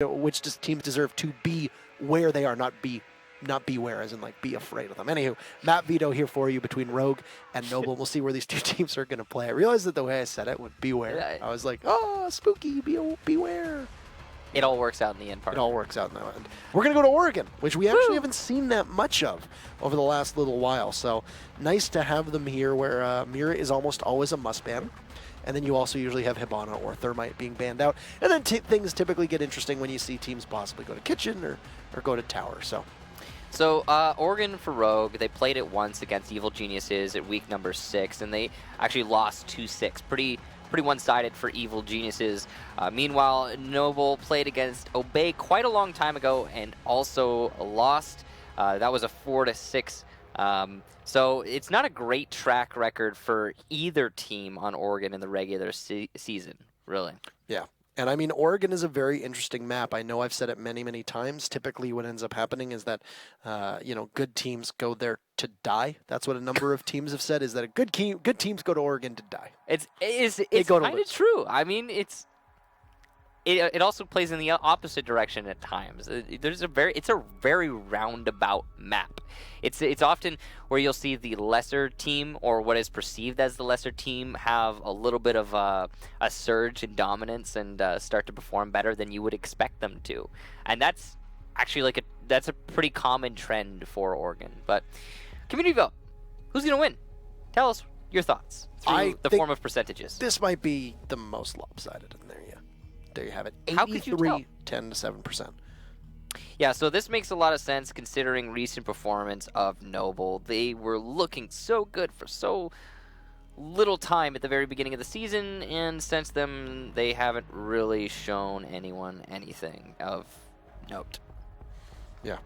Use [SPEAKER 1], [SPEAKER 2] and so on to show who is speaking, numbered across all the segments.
[SPEAKER 1] which teams deserve to be where they are, not beware, as in like be afraid of them. Anywho, Matt Vito here for you between Rogue and Noble. We'll see where these two teams are going to play. I realized that the way I said it would beware. I was like, oh, spooky, beware.
[SPEAKER 2] It all works out in the end part.
[SPEAKER 1] It all works out in the end. We're going to go to Oregon, which we actually haven't seen that much of over the last little while. So nice to have them here where Mira is almost always a must ban. And then you also usually have Hibana or Thermite being banned out. And then things typically get interesting when you see teams possibly go to Kitchen or go to Tower.
[SPEAKER 2] So Oregon for Rogue, they played it once against Evil Geniuses at week number 6, and they actually lost 2-6. Pretty one-sided for Evil Geniuses. Meanwhile, Noble played against Obey quite a long time ago and also lost. That was a 4-6. So it's not a great track record for either team on Oregon in the regular season, really.
[SPEAKER 1] Yeah. And I mean, Oregon is a very interesting map. I know I've said it many, many times. Typically what ends up happening is that, good teams go there to die. That's what a number of teams have said, is that good teams go to Oregon to die.
[SPEAKER 2] It's kind of true. I mean, it also plays in the opposite direction at times. It's a very roundabout map. It's often where you'll see the lesser team, or what is perceived as the lesser team, have a little bit of a surge in dominance and start to perform better than you would expect them to. And that's actually that's a pretty common trend for Oregon. But community vote, who's going to win? Tell us your thoughts through the form of percentages.
[SPEAKER 1] This might be the most lopsided in there. There you have it.
[SPEAKER 2] 83,
[SPEAKER 1] 10 to 7%.
[SPEAKER 2] Yeah, so this makes a lot of sense considering recent performance of Noble. They were looking so good for so little time at the very beginning of the season, and since then they haven't really shown anyone anything of note.
[SPEAKER 1] Yeah.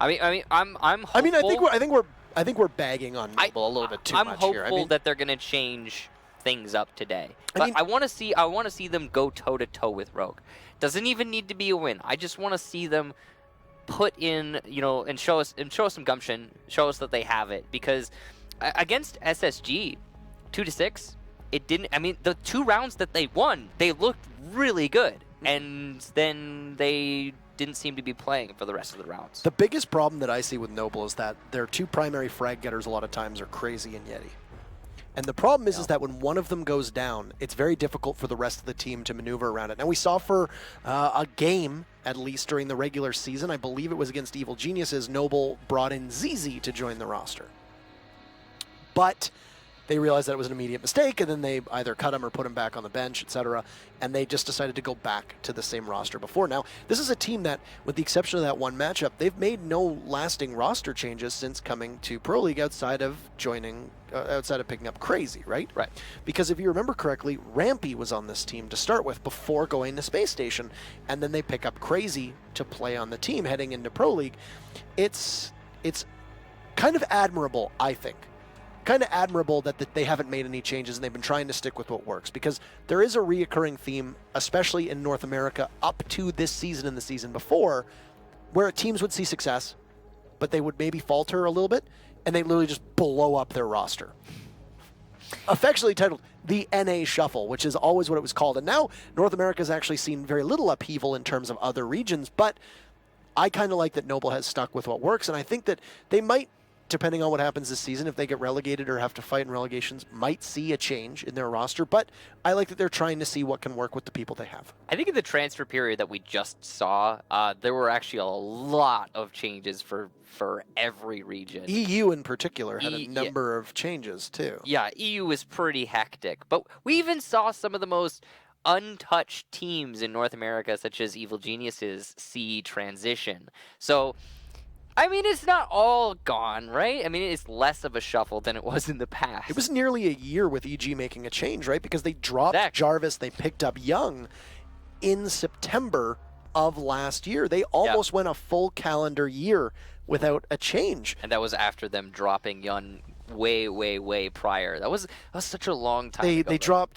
[SPEAKER 2] I'm hopeful.
[SPEAKER 1] I mean, I think we're bagging on Noble a little bit too much here.
[SPEAKER 2] I'm hopeful that they're going to change things up today. But I want to see them go toe-to-toe with Rogue. Doesn't even need to be a win. I just want to see them put in, and show us some gumption, show us that they have it, because against SSG 2-6, it didn't. I mean, the 2 rounds that they won, they looked really good, and then they didn't seem to be playing for the rest of the rounds.
[SPEAKER 1] The biggest problem that I see with Noble is that their 2 primary frag getters a lot of times are Crazy and Yeti. And the problem is that when one of them goes down, it's very difficult for the rest of the team to maneuver around it. Now, we saw for a game, at least during the regular season, I believe it was against Evil Geniuses, Noble brought in ZZ to join the roster. But they realized that it was an immediate mistake, and then they either cut him or put him back on the bench, etc. And they just decided to go back to the same roster before. Now, this is a team that, with the exception of that one matchup, they've made no lasting roster changes since coming to Pro League outside of picking up Crazy, right?
[SPEAKER 2] Right.
[SPEAKER 1] Because if you remember correctly, Rampy was on this team to start with before going to Space Station, and then they pick up Crazy to play on the team heading into Pro League. It's kind of admirable, I think. Kind of admirable that they haven't made any changes and they've been trying to stick with what works, because there is a reoccurring theme, especially in North America up to this season and the season before, where teams would see success, but they would maybe falter a little bit, and they literally just blow up their roster. Affectionately titled the NA Shuffle, which is always what it was called. And now North America has actually seen very little upheaval in terms of other regions, but I kind of like that Noble has stuck with what works, and I think that they might, depending on what happens this season, if they get relegated or have to fight in relegations, might see a change in their roster. But I like that they're trying to see what can work with the people they have.
[SPEAKER 2] I think in the transfer period that we just saw, there were actually a lot of changes for every region.
[SPEAKER 1] EU in particular had a number of changes too.
[SPEAKER 2] Yeah, EU was pretty hectic. But we even saw some of the most untouched teams in North America, such as Evil Geniuses, see transition. So, I mean, it's not all gone, right? I mean, it's less of a shuffle than it was in the past.
[SPEAKER 1] It was nearly a year with EG making a change, right? Because they dropped Jarvis, they picked up Young in September of last year. They almost went a full calendar year without a change.
[SPEAKER 2] And that was after them dropping Young way prior. That was such a long time ago.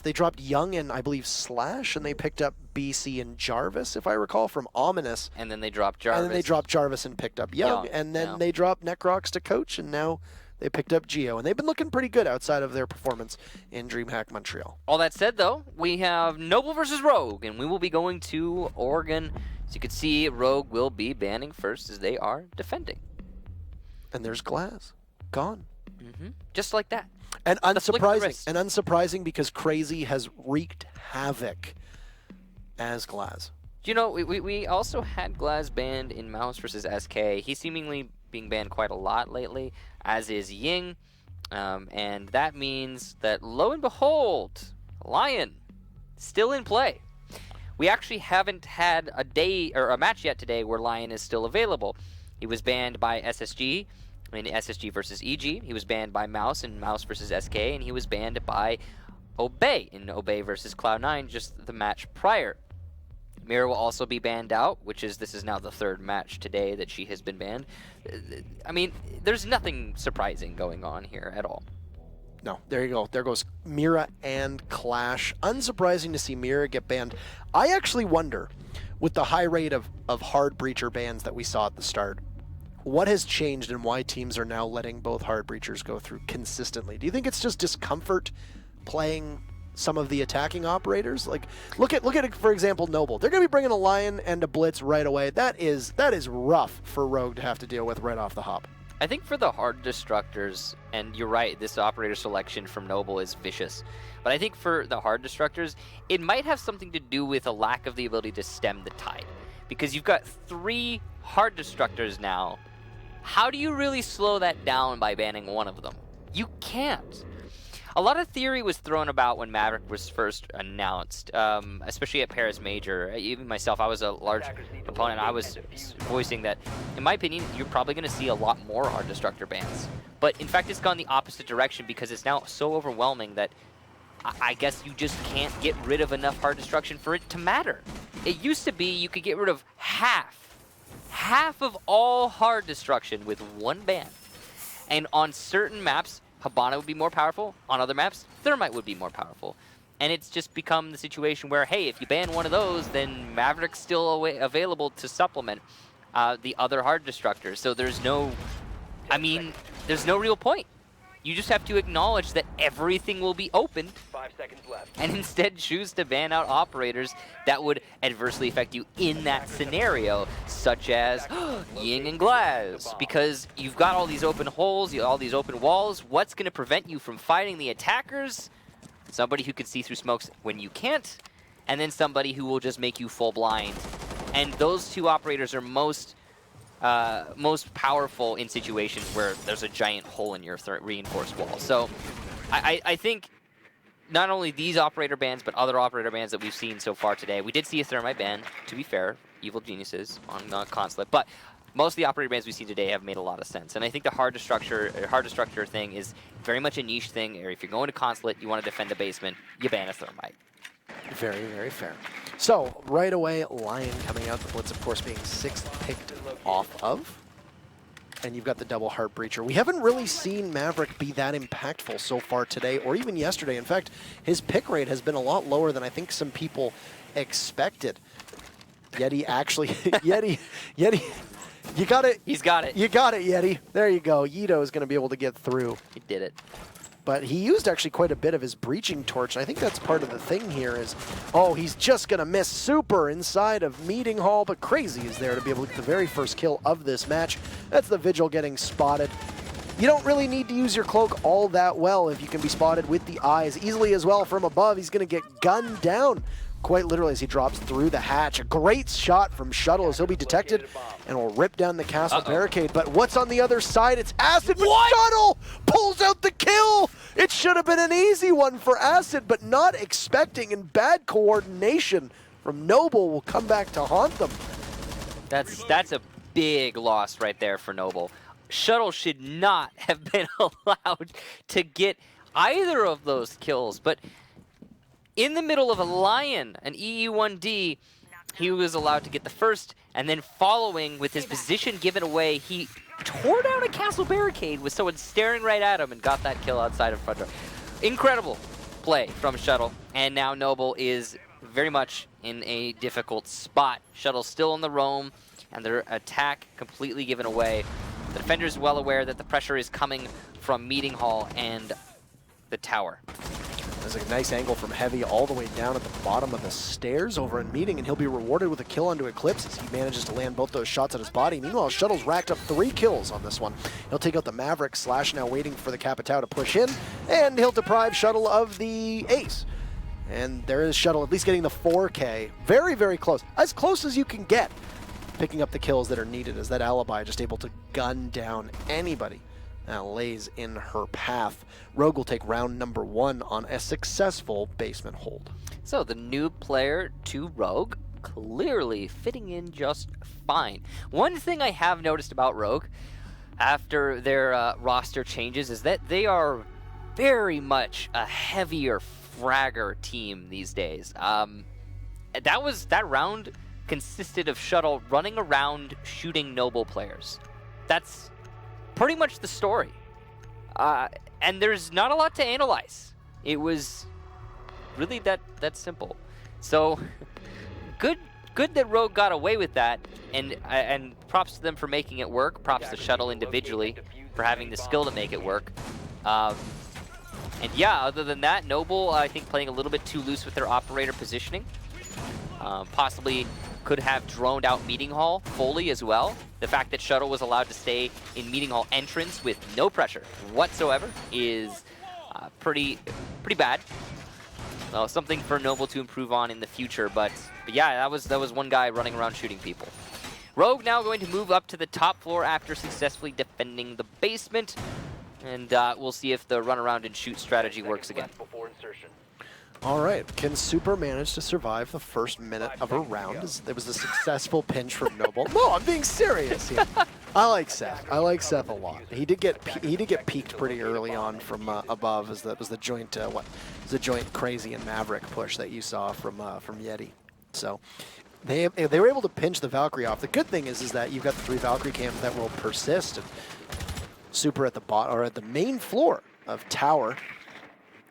[SPEAKER 1] They dropped Young and I believe Slash, and they picked up BC and Jarvis, if I recall, from Ominous.
[SPEAKER 2] And then they dropped Jarvis.
[SPEAKER 1] And then they dropped Jarvis and picked up Young. And then they dropped Necrox to coach, and now they picked up Geo, and they've been looking pretty good outside of their performance in DreamHack Montreal.
[SPEAKER 2] All that said, though, we have Noble versus Rogue, and we will be going to Oregon. As you can see, Rogue will be banning first as they are defending.
[SPEAKER 1] And there's Glaz. Gone.
[SPEAKER 2] Just like that.
[SPEAKER 1] And unsurprising because Crazy has wreaked havoc as Glaz.
[SPEAKER 2] You know, we also had Glaz banned in Mouse versus SK. He's seemingly being banned quite a lot lately, as is Ying. And that means that, lo and behold, Lion still in play. We actually haven't had a day or a match yet today where Lion is still available. He was banned by SSG in SSG versus EG. He was banned by Mouse in Mouse versus SK, and he was banned by Obey in Obey versus Cloud9 just the match prior. Mira will also be banned out, this is now the third match today that she has been banned. I mean, there's nothing surprising going on here at all.
[SPEAKER 1] No, there you go. There goes Mira and Clash. Unsurprising to see Mira get banned. I actually wonder, with the high rate of hard breacher bans that we saw at the start, what has changed and why teams are now letting both hard breachers go through consistently? Do you think it's just discomfort playing some of the attacking operators? Like, look at for example, Noble. They're going to be bringing a Lion and a Blitz right away. That is rough for Rogue to have to deal with right off the hop.
[SPEAKER 2] I think for the hard destructors, and you're right, this operator selection from Noble is vicious, but I think for the hard destructors, it might have something to do with a lack of the ability to stem the tide. Because you've got 3 hard destructors now. How do you really slow that down by banning one of them? You can't. A lot of theory was thrown about when Maverick was first announced, especially at Paris Major. Even myself, I was a large proponent. I was voicing that, in my opinion, you're probably going to see a lot more hard destructor bans. But in fact, it's gone the opposite direction because it's now so overwhelming that I guess you just can't get rid of enough hard destruction for it to matter. It used to be you could get rid of half of all hard destruction with one ban. And on certain maps, Hibana would be more powerful. On other maps, Thermite would be more powerful. And it's just become the situation where, hey, if you ban one of those, then Maverick's still available to supplement the other hard destructors. So there's no real point. You just have to acknowledge that everything will be opened
[SPEAKER 3] 5 seconds left.
[SPEAKER 2] and instead choose to ban out operators that would adversely affect you in that scenario, such as Ying and Glaz, because you've got all these open holes, all these open walls. What's going to prevent you from fighting the attackers? Somebody who can see through smokes when you can't, and then somebody who will just make you full blind. And those 2 operators are most powerful in situations where there's a giant hole in your reinforced wall. So I think not only these operator bans, but other operator bans that we've seen so far today. We did see a Thermite ban, to be fair, Evil Geniuses on Consulate, but most of the operator bans we've seen today have made a lot of sense. And I think the hard destructor thing is very much a niche thing. Or if you're going to Consulate, you want to defend the basement, you ban a Thermite.
[SPEAKER 1] Very, very fair. So, right away, Lion coming out. The Blitz, of course, being 6th picked off of. And you've got the double Heart Breacher. We haven't really seen Maverick be that impactful so far today, or even yesterday. In fact, his pick rate has been a lot lower than I think some people expected. Yeti actually... Yeti... You got it.
[SPEAKER 2] He's got it.
[SPEAKER 1] You got it, Yeti. There you go. Yito is going to be able to get through.
[SPEAKER 2] He did it.
[SPEAKER 1] But he used actually quite a bit of his breaching torch. And I think that's part of the thing here is, oh, he's just going to miss super inside of Meeting Hall. But Crazy is there to be able to get the very first kill of this match. That's the Vigil getting spotted. You don't really need to use your cloak all that well if you can be spotted with the eyes easily as well from above. He's going to get gunned down quite literally as he drops through the hatch. A great shot from Shuttle as he'll be detected and will rip down the castle barricade. But what's on the other side? It's Acid, but Shuttle pulls out the kill! It should have been an easy one for Acid, but not expecting, and bad coordination from Noble will come back to haunt them.
[SPEAKER 2] That's a big loss right there for Noble. Shuttle should not have been allowed to get either of those kills, but in the middle of a Lion, an EE1D, he was allowed to get the first, and then following with his position given away, he tore down a castle barricade with someone staring right at him and got that kill outside of front door. Incredible play from Shuttle, and now Noble is very much in a difficult spot. Shuttle's still on the roam, and their attack completely given away. The defender is well aware that the pressure is coming from Meeting Hall and the tower.
[SPEAKER 1] There's a nice angle from Heavy all the way down at the bottom of the stairs over in Meeting, and he'll be rewarded with a kill onto Eclipse as he manages to land both those shots at his body. Meanwhile, Shuttle's racked up 3 kills on this one. He'll take out the Maverick. Slash now waiting for the Capitao to push in, and he'll deprive Shuttle of the ace. And there is Shuttle at least getting the 4K. Very, very close. As close as you can get. Picking up the kills that are needed as that Alibi just able to gun down anybody that lays in her path. Rogue will take round number 1 on a successful basement hold.
[SPEAKER 2] So the new player to Rogue, clearly fitting in just fine. One thing I have noticed about Rogue after their roster changes is that they are very much a heavier fragger team these days. That round consisted of Shuttle running around shooting Noble players. That's pretty much the story. And there's not a lot to analyze. It was really that simple. So good that Rogue got away with that, and props to them for making it work. Props to Shuttle individually for having the skill to make it work. And yeah, other than that, Noble, I think, playing a little bit too loose with their operator positioning. Possibly could have droned out Meeting Hall fully as well. The fact that Shuttle was allowed to stay in Meeting Hall entrance with no pressure whatsoever is pretty bad. So something for Noble to improve on in the future. But yeah, that was one guy running around shooting people. Rogue now going to move up to the top floor after successfully defending the basement. And we'll see if the run around and shoot strategy works again.
[SPEAKER 1] All right, can Super manage to survive the first minute of a round? It was a successful pinch from Noble. No, I'm being serious here. I like Seth. I like Seth a lot. He did get peaked pretty early on from above, as that was the joint the joint Crazy and Maverick push that you saw from Yeti. So they were able to pinch the Valkyrie off. The good thing is that you've got the 3 Valkyrie cams that will persist. And Super at the bottom, or at the main floor of tower,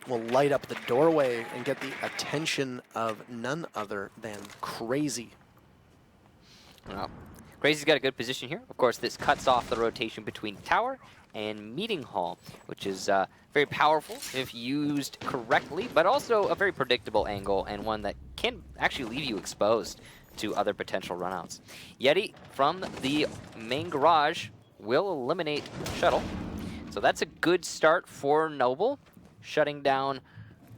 [SPEAKER 1] will light up the doorway and get the attention of none other than Crazy.
[SPEAKER 2] Well, Crazy's got a good position here. Of course, this cuts off the rotation between tower and Meeting Hall, which is very powerful if used correctly, but also a very predictable angle and one that can actually leave you exposed to other potential runouts. Yeti from the main garage will eliminate Shuttle. So that's a good start for Noble, shutting down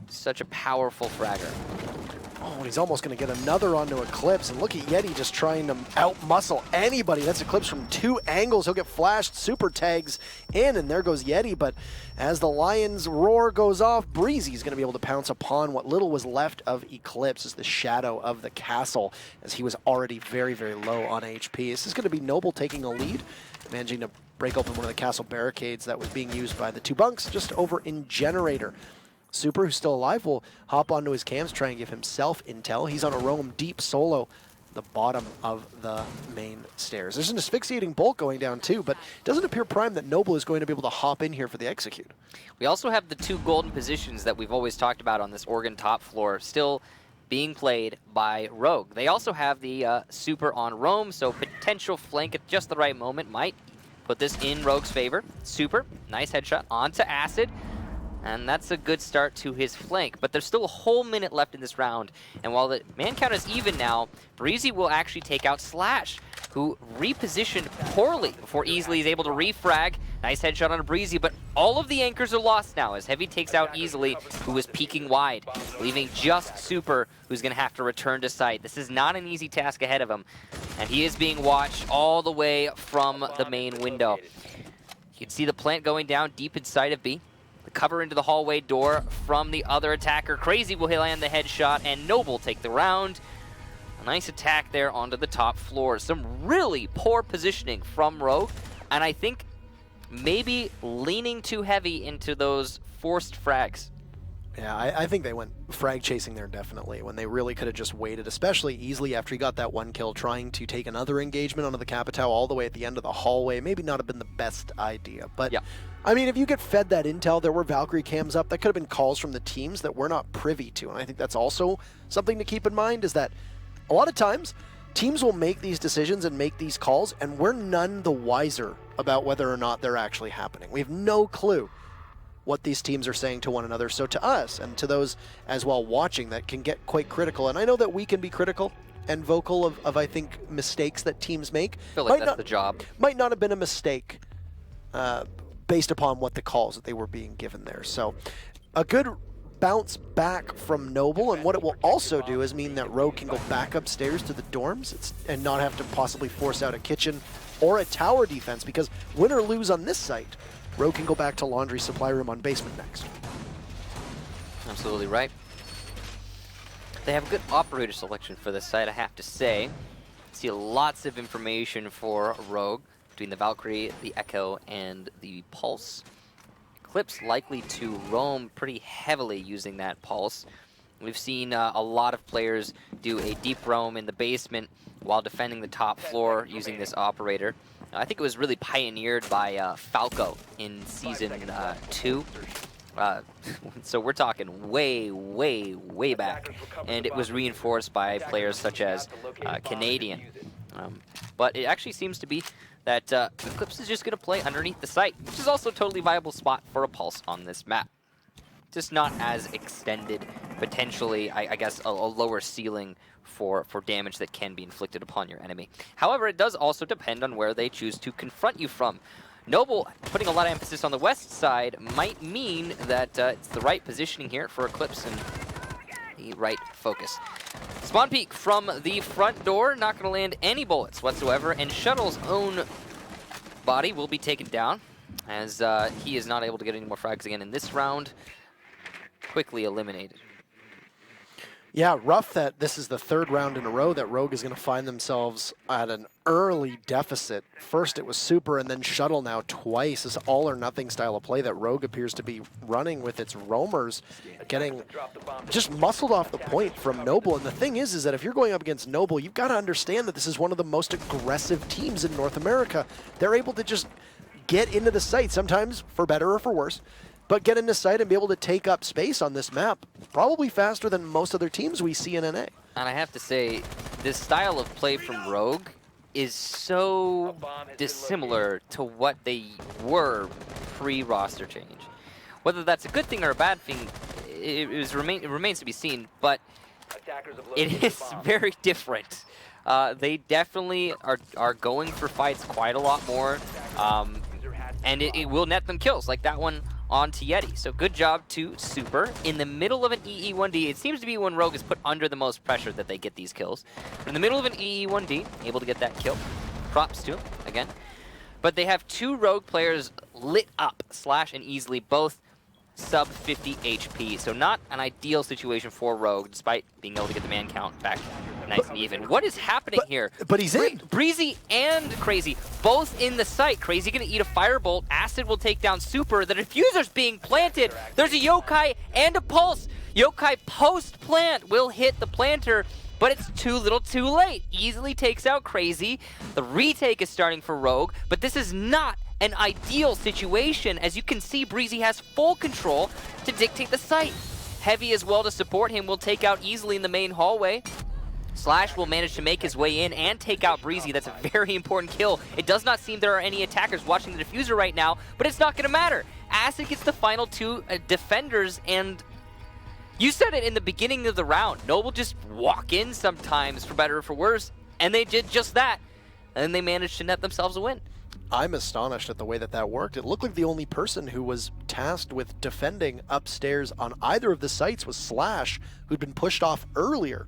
[SPEAKER 2] such a powerful fragger.
[SPEAKER 1] Oh, he's almost going to get another onto Eclipse, and look at Yeti just trying to out-muscle anybody. That's Eclipse from 2 angles. He'll get flashed, Super tags in, and there goes Yeti. But as the Lion's roar goes off, Breezy's going to be able to pounce upon what little was left of Eclipse as the shadow of the castle, as he was already very, very low on HP. This is going to be Noble taking a lead, managing to break open one of the castle barricades that was being used by the 2 bunks just over in Generator. Super, who's still alive, will hop onto his cams, try and give himself intel. He's on a roam deep solo, the bottom of the main stairs. There's an asphyxiating bolt going down too, but it doesn't appear prime that Noble is going to be able to hop in here for the execute.
[SPEAKER 2] We also have the 2 golden positions that we've always talked about on this Oregon top floor still being played by Rogue. They also have the Super on roam, so potential flank at just the right moment might put this in Rogue's favor. Super, nice headshot onto Acid. And that's a good start to his flank. But there's still a whole minute left in this round. And while the man count is even now, Breezy will actually take out Slash, who repositioned poorly before Easily is able to refrag. Nice headshot on Breezy, but all of the anchors are lost now as Heavy takes out Easily, who was peeking wide, leaving just Super, who's going to have to return to site. This is not an easy task ahead of him, and he is being watched all the way from the main window. You can see the plant going down deep inside of B. The cover into the hallway door from the other attacker. Crazy will land the headshot, and Noble take the round. A nice attack there onto the top floor. Some really poor positioning from Rogue, and I think maybe leaning too heavy into those forced frags.
[SPEAKER 1] Yeah, I think they went frag chasing there definitely, when they really could have just waited, especially Easily after he got that 1 kill, trying to take another engagement onto the Capitao all the way at the end of the hallway. Maybe not have been the best idea, but yeah. I mean, if you get fed that intel, there were Valkyrie cams up, that could have been calls from the teams that we're not privy to, and I think that's also something to keep in mind, is that a lot of times teams will make these decisions and make these calls, and we're none the wiser about whether or not they're actually happening. We have no clue what these teams are saying to one another. So to us, and to those as well watching, that can get quite critical, and I know that we can be critical and vocal of I think, mistakes that teams make.
[SPEAKER 2] I feel like that's the job.
[SPEAKER 1] Might not have been a mistake based upon what the calls that they were being given there. So a good bounce back from Noble, and what it will also do is mean that Rogue can go back upstairs to the dorms and not have to possibly force out a kitchen or a tower defense, because win or lose on this site, Rogue can go back to laundry supply room on basement next.
[SPEAKER 2] Absolutely right. They have a good operator selection for this site, I have to say. See lots of information for Rogue between the Valkyrie, the Echo, and the Pulse. Eclipse likely to roam pretty heavily using that Pulse. We've seen a lot of players do a deep roam in the basement while defending the top floor using this operator. I think it was really pioneered by Falco in Season 2. So we're talking way, way, way back. And it was reinforced by players such as Canadian. But it actually seems to be that Eclipse is just going to play underneath the site, which is also a totally viable spot for a Pulse on this map. Just not as extended, potentially, I guess, a lower ceiling for damage that can be inflicted upon your enemy. However, it does also depend on where they choose to confront you from. Noble, putting a lot of emphasis on the west side, might mean that it's the right positioning here for Eclipse and the right focus. Spawn peek from the front door, not going to land any bullets whatsoever, and Shuttle's own body will be taken down as he is not able to get any more frags again in this round. Quickly eliminated.
[SPEAKER 1] Yeah, rough that this is the third round in a row that Rogue is going to find themselves at an early deficit. First it was Super, and then Shuttle now twice. This all-or-nothing style of play that Rogue appears to be running with its roamers, getting just muscled off the point from Noble. And the thing is that if you're going up against Noble, you've got to understand that this is one of the most aggressive teams in North America. They're able to just get into the site, sometimes for better or for worse, but get into sight and be able to take up space on this map probably faster than most other teams we see in NA.
[SPEAKER 2] And I have to say, this style of play from Rogue is so dissimilar to what they were pre-roster change. Whether that's a good thing or a bad thing, it remains to be seen, but it is very different. They definitely are going for fights quite a lot more, and it will net them kills, like that one on Yeti. So good job to Super. In the middle of an EE1D, it seems to be when Rogue is put under the most pressure that they get these kills. But in the middle of an EE1D, able to get that kill. Props to him, again. But they have two Rogue players lit up, Slash and Easily, both sub 50 HP. So not an ideal situation for Rogue, despite being able to get the man count back nice and even. What is happening here?
[SPEAKER 1] But he's in.
[SPEAKER 2] Breezy and Crazy, both in the site. Crazy gonna eat a firebolt. Acid will take down Super. The diffuser's being planted. There's a Yokai and a Pulse. Yokai post-plant will hit the planter, but it's too little too late. Easily takes out Crazy. The retake is starting for Rogue, but this is not an ideal situation. As you can see, Breezy has full control to dictate the site. Heavy as well to support him will take out Easily in the main hallway. Slash will manage to make his way in and take out Breezy. That's a very important kill. It does not seem there are any attackers watching the diffuser right now, but it's not going to matter. Acid gets the final two defenders, and you said it in the beginning of the round. Noble just walk in sometimes, for better or for worse, and they did just that, and they managed to net themselves a win.
[SPEAKER 1] I'm astonished at the way that that worked. It looked like the only person who was tasked with defending upstairs on either of the sites was Slash, who'd been pushed off earlier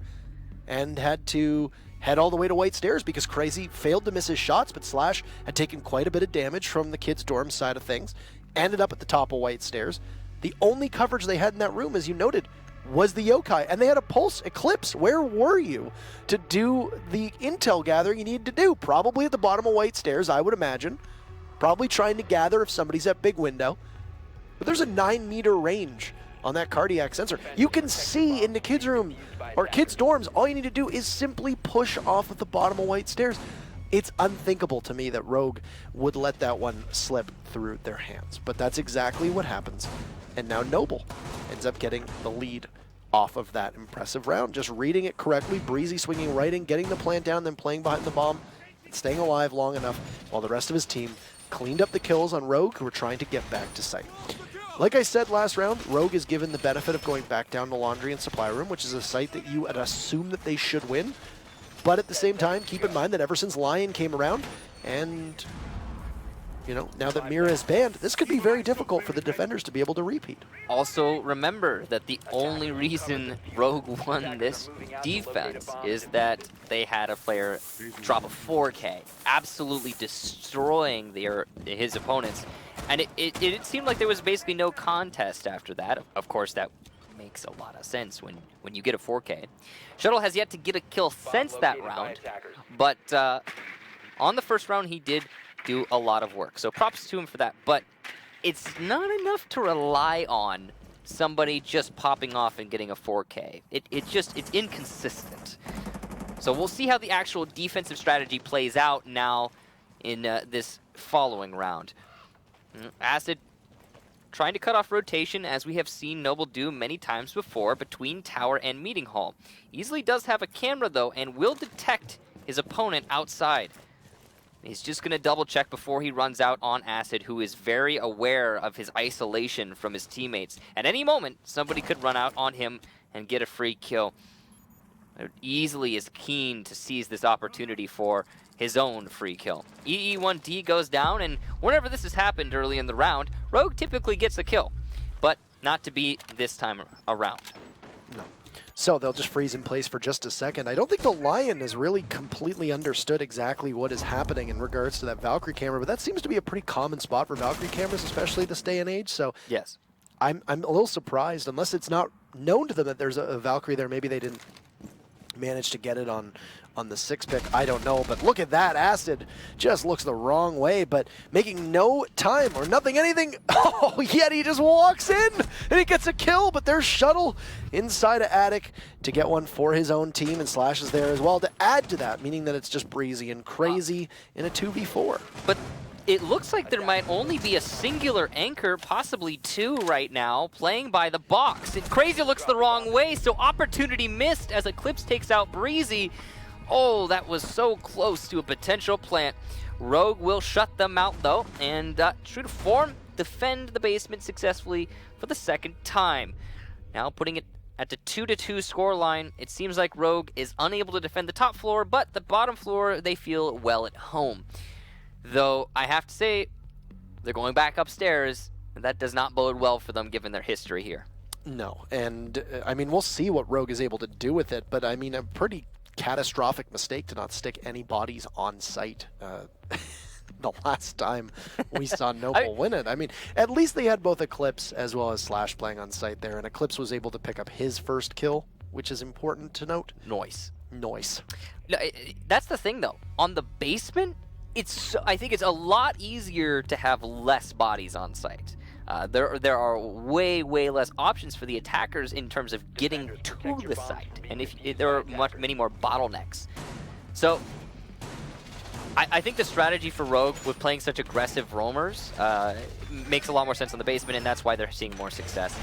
[SPEAKER 1] and had to head all the way to White Stairs because Crazy failed to miss his shots, but Slash had taken quite a bit of damage from the kids' dorm side of things, ended up at the top of White Stairs. The only coverage they had in that room, as you noted, was the Yokai, and they had a Pulse Eclipse. Where were you to do the intel gathering you needed to do? Probably at the bottom of White Stairs, I would imagine. Probably trying to gather if somebody's at Big Window. But there's a 9-meter range on that cardiac sensor. You can see into kids' room or kids' dorms. All you need to do is simply push off at the bottom of White Stairs. It's unthinkable to me that Rogue would let that one slip through their hands. But that's exactly what happens. And now Noble ends up getting the lead off of that impressive round. Just reading it correctly, Breezy swinging right in, getting the plant down, then playing behind the bomb, staying alive long enough while the rest of his team cleaned up the kills on Rogue, who were trying to get back to site. Like I said last round, Rogue is given the benefit of going back down to Laundry and Supply Room, which is a site that you would assume that they should win. But at the same time, keep in mind that ever since Lion came around, and you know, now that Mira is banned, this could be very difficult for the defenders to be able to repeat.
[SPEAKER 2] Also, remember that the only reason Rogue won this defense is that they had a player drop a 4K, absolutely destroying his opponents. And it seemed like there was basically no contest after that. Of course, that makes a lot of sense when you get a 4K. Shuttle has yet to get a kill since that round, but on the first round, he did do a lot of work. So props to him for that, but it's not enough to rely on somebody just popping off and getting a 4K. It's inconsistent. So we'll see how the actual defensive strategy plays out now in this following round. Acid trying to cut off rotation, as we have seen Noble do many times before, between tower and meeting hall. Easily does have a camera though, and will detect his opponent outside. He's just going to double check before he runs out on Acid, who is very aware of his isolation from his teammates. At any moment, somebody could run out on him and get a free kill. Easily is keen to seize this opportunity for his own free kill. EE1D goes down, and whenever this has happened early in the round, Rogue typically gets a kill, but not to be this time around.
[SPEAKER 1] No. So they'll just freeze in place for just a second. I don't think the Lion has really completely understood exactly what is happening in regards to that Valkyrie camera, but that seems to be a pretty common spot for Valkyrie cameras, especially this day and age. So
[SPEAKER 2] yes,
[SPEAKER 1] I'm a little surprised, unless it's not known to them that there's a Valkyrie there. Maybe they didn't manage to get it on the 6-pick, I don't know, but look at that. Acid just looks the wrong way, but making no time or nothing, anything. Oh, yet he just walks in and he gets a kill, but there's Shuttle inside of Attic to get one for his own team, and Slash is there as well to add to that, meaning that it's just Breezy and Crazy in a 2v4.
[SPEAKER 2] But it looks like there might only be a singular anchor, possibly two right now, playing by the box. And Crazy looks the wrong way, so opportunity missed as Eclipse takes out Breezy. Oh, that was so close to a potential plant. Rogue will shut them out, though, and true to form, defend the basement successfully for the second time. Now putting it at the 2-2 scoreline, it seems like Rogue is unable to defend the top floor, but the bottom floor, they feel well at home. Though, I have to say, they're going back upstairs, and that does not bode well for them given their history here.
[SPEAKER 1] No, and I mean, we'll see what Rogue is able to do with it, but I mean, a pretty catastrophic mistake to not stick any bodies on site the last time we saw Noble win it. I mean, at least they had both Eclipse as well as Slash playing on site there, and Eclipse was able to pick up his first kill, which is important to note.
[SPEAKER 2] Noise.
[SPEAKER 1] No,
[SPEAKER 2] that's the thing, though. On the basement, I think it's a lot easier to have less bodies on site. There are way less options for the attackers in terms of getting to the site, and there are many more bottlenecks. So I think the strategy for Rogue with playing such aggressive roamers makes a lot more sense on the basement, and that's why they're seeing more success.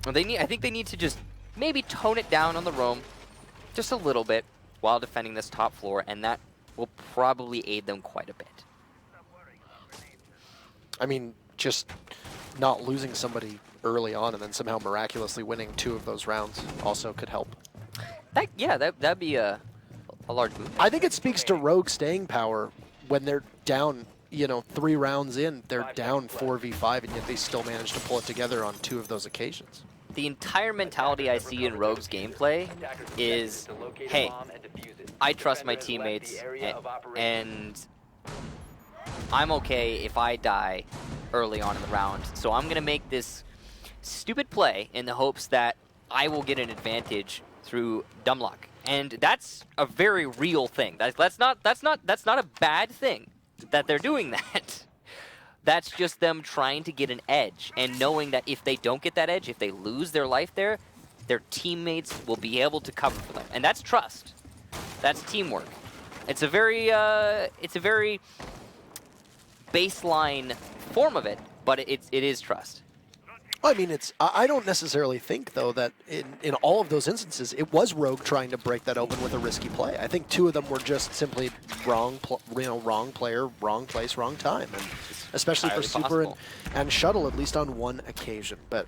[SPEAKER 2] I think they need to just maybe tone it down on the roam just a little bit while defending this top floor, and that will probably aid them quite a bit.
[SPEAKER 1] I mean, just not losing somebody early on and then somehow miraculously winning 2 of those rounds also could help.
[SPEAKER 2] That'd be a large move.
[SPEAKER 1] I think it speaks to Rogue staying power when they're down, 3 rounds in, they're down 4v5, and yet they still manage to pull it together on 2 of those occasions.
[SPEAKER 2] The entire mentality I see in Rogue's gameplay is, hey, I trust my teammates, and I'm okay if I die early on in the round. So I'm going to make this stupid play in the hopes that I will get an advantage through dumb luck. And that's a very real thing. That's not a bad thing that they're doing that. That's just them trying to get an edge and knowing that if they don't get that edge, if they lose their life there, their teammates will be able to cover for them. And that's trust. That's teamwork. It's a very baseline form of it, but it is trust.
[SPEAKER 1] I mean, I don't necessarily think, though, that in all of those instances, it was Rogue trying to break that open with a risky play. I think 2 of them were just simply wrong player, wrong place, wrong time, and especially for Super and Shuttle, at least on one occasion. But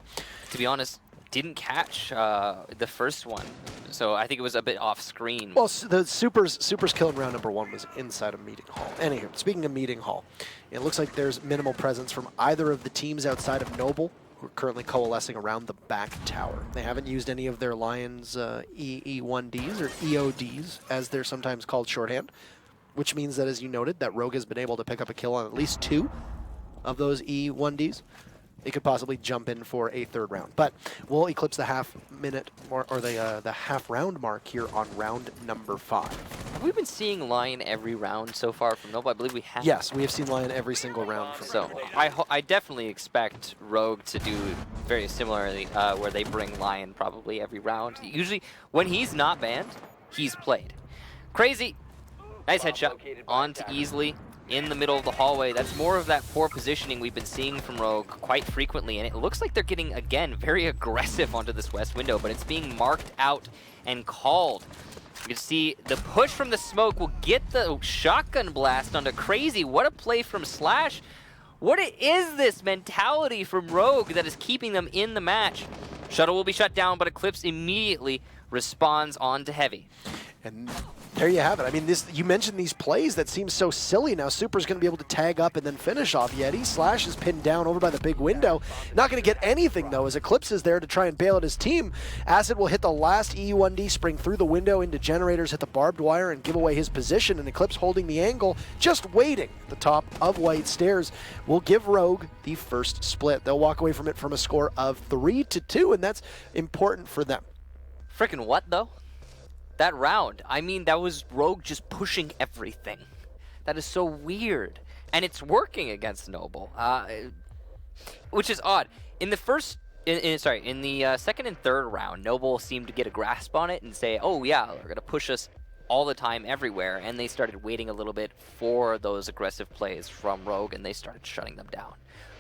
[SPEAKER 2] to be honest, didn't catch the first one, so I think it was a bit off screen.
[SPEAKER 1] Well, the Super's kill in round number 1 was inside a meeting hall. Anywho, speaking of meeting hall, it looks like there's minimal presence from either of the teams outside of Noble, who are currently coalescing around the back tower. They haven't used any of their Lions E1Ds, or EODs, as they're sometimes called shorthand, which means that, as you noted, that Rogue has been able to pick up a kill on at least 2 of those E1Ds. They could possibly jump in for a 3rd round. But we'll eclipse the half-minute or the half-round mark here on round number 5.
[SPEAKER 2] Have we been seeing Lion every round so far from Noble? I believe we have.
[SPEAKER 1] Yes, we have seen Lion every single round from
[SPEAKER 2] So I definitely expect Rogue to do very similarly, where they bring Lion probably every round. Usually, when he's not banned, he's played. Crazy. Nice headshot. On to easily. In the middle of the hallway. That's more of that poor positioning we've been seeing from Rogue quite frequently, and it looks like they're getting, again, very aggressive onto this west window, but it's being marked out and called. You can see the push from the smoke will get the shotgun blast onto Crazy. What a play from Slash. What is this mentality from Rogue that is keeping them in the match? Shuttle will be shut down, but Eclipse immediately responds onto Heavy.
[SPEAKER 1] And there you have it. I mean, you mentioned these plays that seem so silly. Now Super's going to be able to tag up and then finish off Yeti. Slash is pinned down over by the big window. Not going to get anything, though, as Eclipse is there to try and bail out his team. Acid will hit the last E1D, spring through the window into generators, hit the barbed wire, and give away his position. And Eclipse holding the angle, just waiting at the top of White Stairs, will give Rogue the first split. They'll walk away from it from a score of 3-2, and that's important for them.
[SPEAKER 2] Frickin' what, though? That round, I mean, that was Rogue just pushing everything. That is so weird. And it's working against Noble, which is odd. In the second and third round, Noble seemed to get a grasp on it and say, oh yeah, they're going to push us all the time everywhere. And they started waiting a little bit for those aggressive plays from Rogue, and they started shutting them down.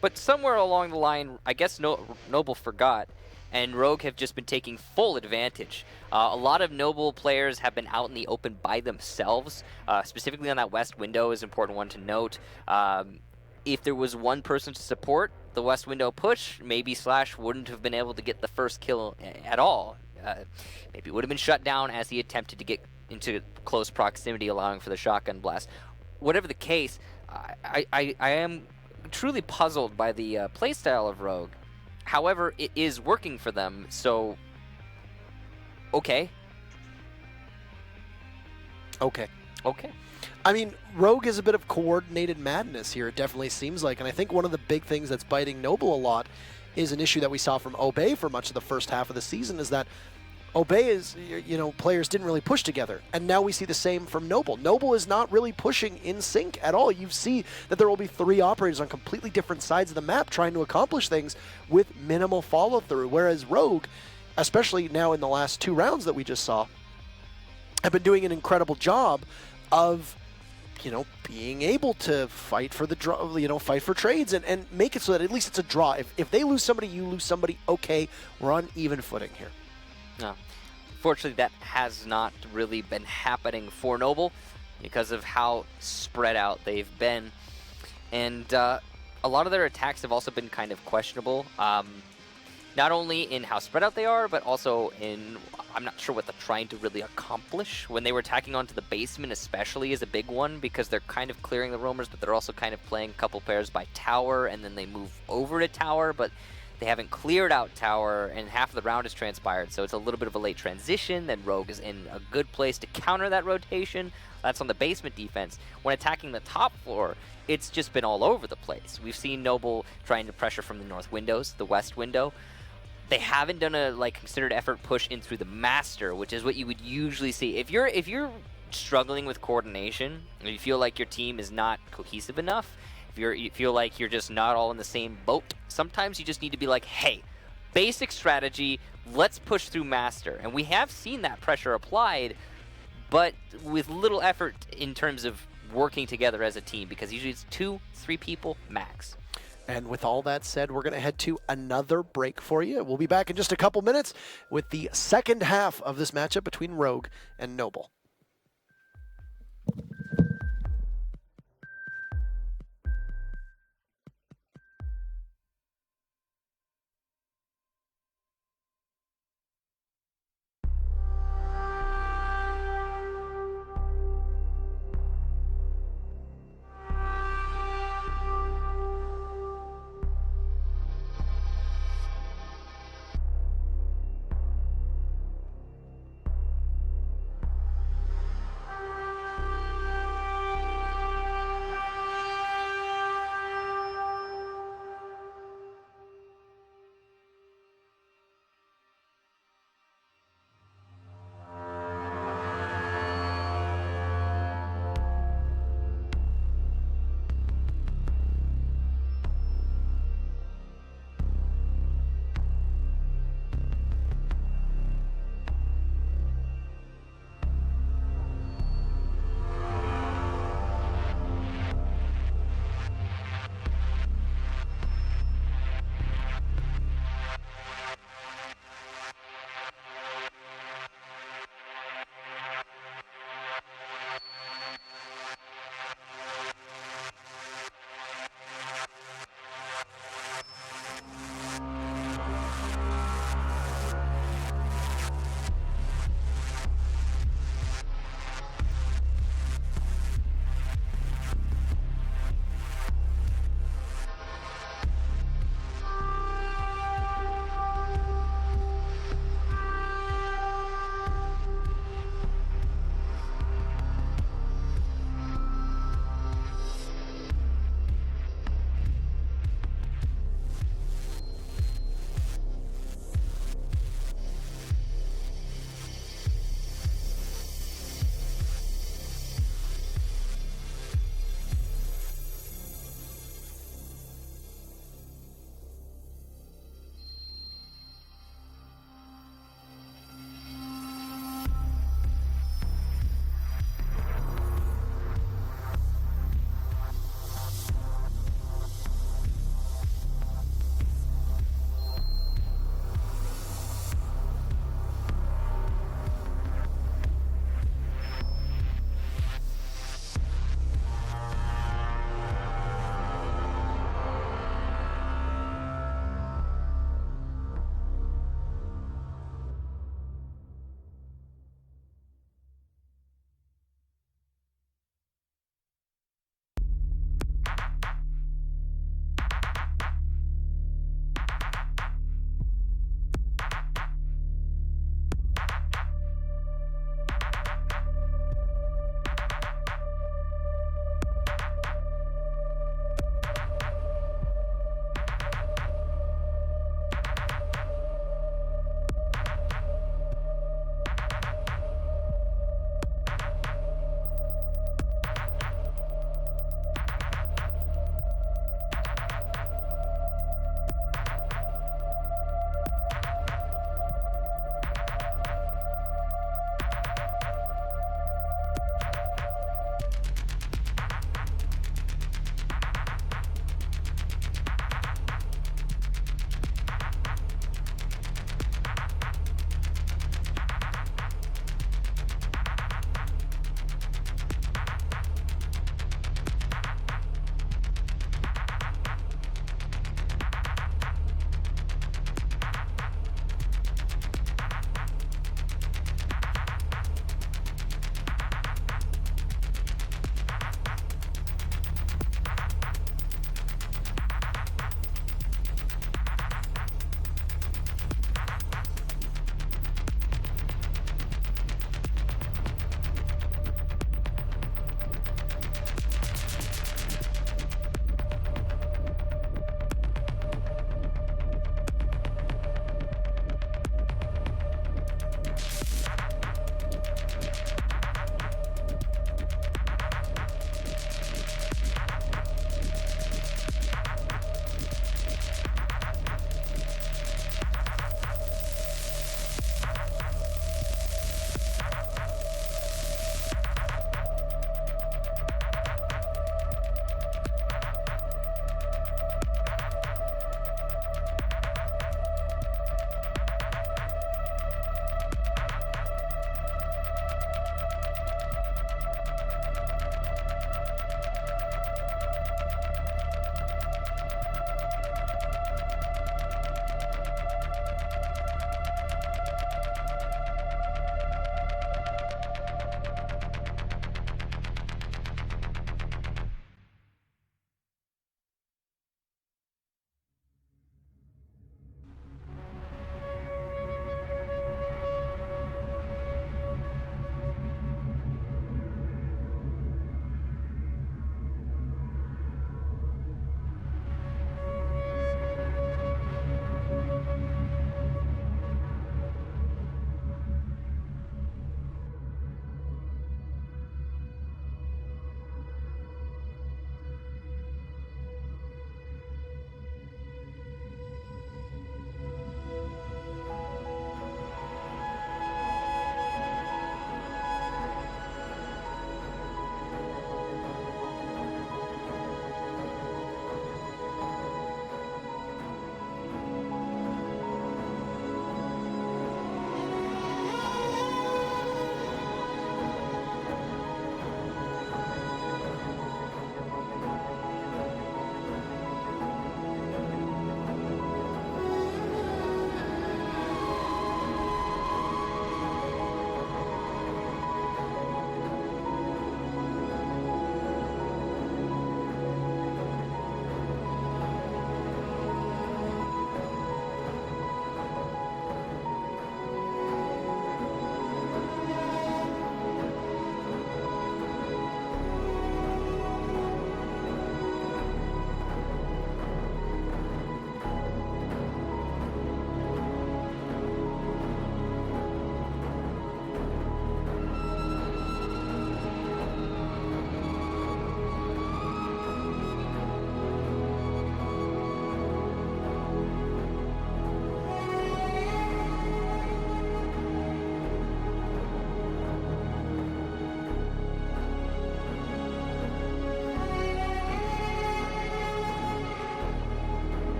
[SPEAKER 2] But somewhere along the line, I guess Noble forgot, and Rogue have just been taking full advantage. A lot of Noble players have been out in the open by themselves, specifically on that west window is an important one to note. If there was one person to support the west window push, maybe Slash wouldn't have been able to get the first kill at all. Maybe it would have been shut down as he attempted to get into close proximity, allowing for the shotgun blast. Whatever the case, I am truly puzzled by the playstyle of Rogue. However, it is working for them, so okay.
[SPEAKER 1] Okay.
[SPEAKER 2] Okay.
[SPEAKER 1] I mean, Rogue is a bit of coordinated madness here, it definitely seems like, and I think one of the big things that's biting Noble a lot is an issue that we saw from Obey for much of the first half of the season, is that Obey is, players didn't really push together, and now we see the same from Noble. Noble is not really pushing in sync at all. You see that there will be 3 operators on completely different sides of the map trying to accomplish things with minimal follow-through, whereas Rogue, especially now in the last 2 rounds that we just saw, have been doing an incredible job of, being able to fight for the draw, fight for trades and make it so that at least it's a draw. If they lose somebody, you lose somebody, okay, we're on even footing here.
[SPEAKER 2] No. Fortunately, that has not really been happening for Noble because of how spread out they've been. And a lot of their attacks have also been kind of questionable. Not only in how spread out they are, but also in, I'm not sure what they're trying to really accomplish. When they were attacking onto the basement especially is a big one, because they're kind of clearing the roamers, but they're also kind of playing a couple pairs by tower, and then they move over to tower, but they haven't cleared out tower, and half of the round has transpired, so it's a little bit of a late transition. Then Rogue is in a good place to counter that rotation. That's on the basement defense. When attacking the top floor, it's just been all over the place. We've seen Noble trying to pressure from the north windows, the west window. They haven't done a considered effort push in through the master, which is what you would usually see. If you're struggling with coordination, or you feel like your team is not cohesive enough, you feel like you're just not all in the same boat, sometimes you just need to be like, hey, basic strategy, let's push through master. And we have seen that pressure applied, but with little effort in terms of working together as a team, because usually it's 2-3 people max.
[SPEAKER 1] And with all that said, we're going to head to another break for you. We'll be back in just a couple minutes with the second half of this matchup between Rogue and Noble.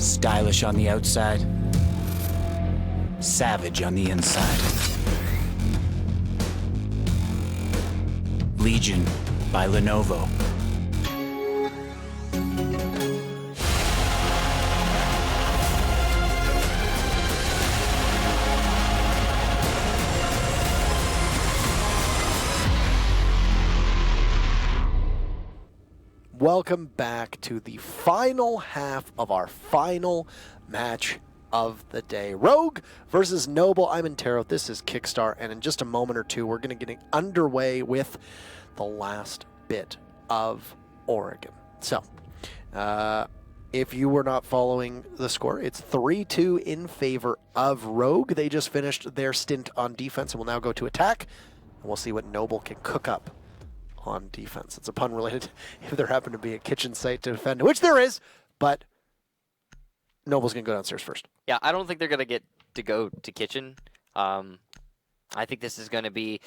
[SPEAKER 3] Stylish on the outside, savage on the inside. Legion by Lenovo.
[SPEAKER 1] Welcome back to the final half of our final match of the day. Rogue versus Noble. I'm Intero. This is Kickstar, and in just a moment or two, we're going to get underway with the last bit of Oregon. So, if you were not following the score, it's 3-2 in favor of Rogue. They just finished their stint on defense and will now go to attack, and we'll see what Noble can cook up on defense. It's a pun related if there happened to be a kitchen site to defend, which there is, but Noble's going to go downstairs first.
[SPEAKER 2] Yeah, I don't think they're going to get to go to kitchen. I think this is going to be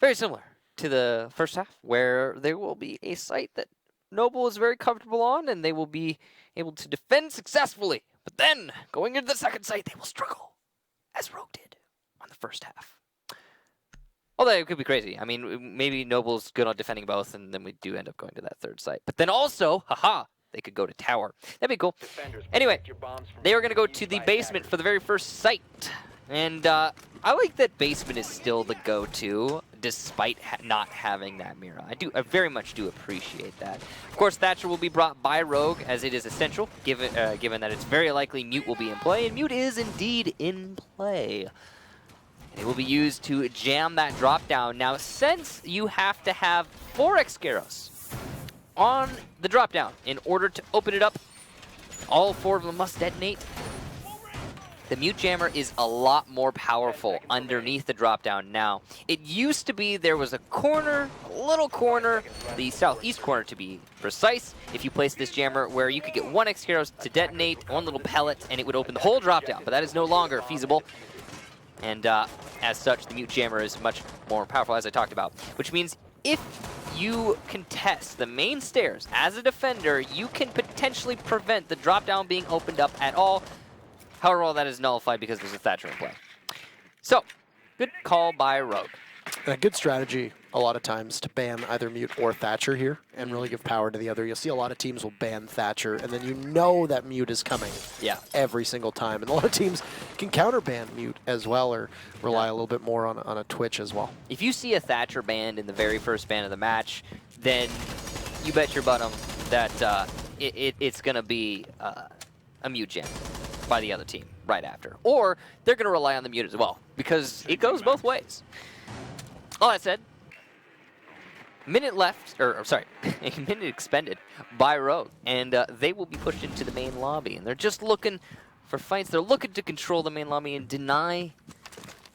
[SPEAKER 2] very similar to the first half, where there will be a site that Noble is very comfortable on, and they will be able to defend successfully. But then, going into the second site, they will struggle, as Rogue did on the first half. Although it could be crazy. I mean, maybe Noble's good on defending both, and then we do end up going to that third site. But then also, they could go to tower. That'd be cool. Anyway, they are going to go to the basement for the very first site. And I like that basement is still the go-to, despite not having that mirror. I very much do appreciate that. Of course, Thatcher will be brought by Rogue, as it is essential, given that it's very likely Mute will be in play. And Mute is indeed in play. It will be used to jam that drop down. Now, since you have to have 4 X-Scaros on the drop down in order to open it up, all 4 of them must detonate. The Mute Jammer is a lot more powerful underneath the drop down now. It used to be there was a corner, a little corner, the southeast corner to be precise, if you place this jammer where you could get 1 X-Scaros to detonate, 1 little pellet, and it would open the whole drop down, but that is no longer feasible. And as such, the Mute Jammer is much more powerful, as I talked about. Which means if you contest the main stairs as a defender, you can potentially prevent the drop-down being opened up at all. However, all that is nullified because there's a Thatcher in play. So, good call by Rogue.
[SPEAKER 1] A good strategy a lot of times to ban either Mute or Thatcher here and really give power to the other. You'll see a lot of teams will ban Thatcher, and then you know that Mute is coming every single time. And a lot of teams can counter-ban Mute as well, or rely a little bit more on a Twitch as well.
[SPEAKER 2] If you see a Thatcher banned in the very first ban of the match, then you bet your bottom that it's going to be a Mute jam by the other team right after. Or they're going to rely on the Mute as well, because it goes both ways. All that said, minute left, or sorry, a minute expended by Rogue, and they will be pushed into the main lobby. And they're just looking for fights. They're looking to control the main lobby and deny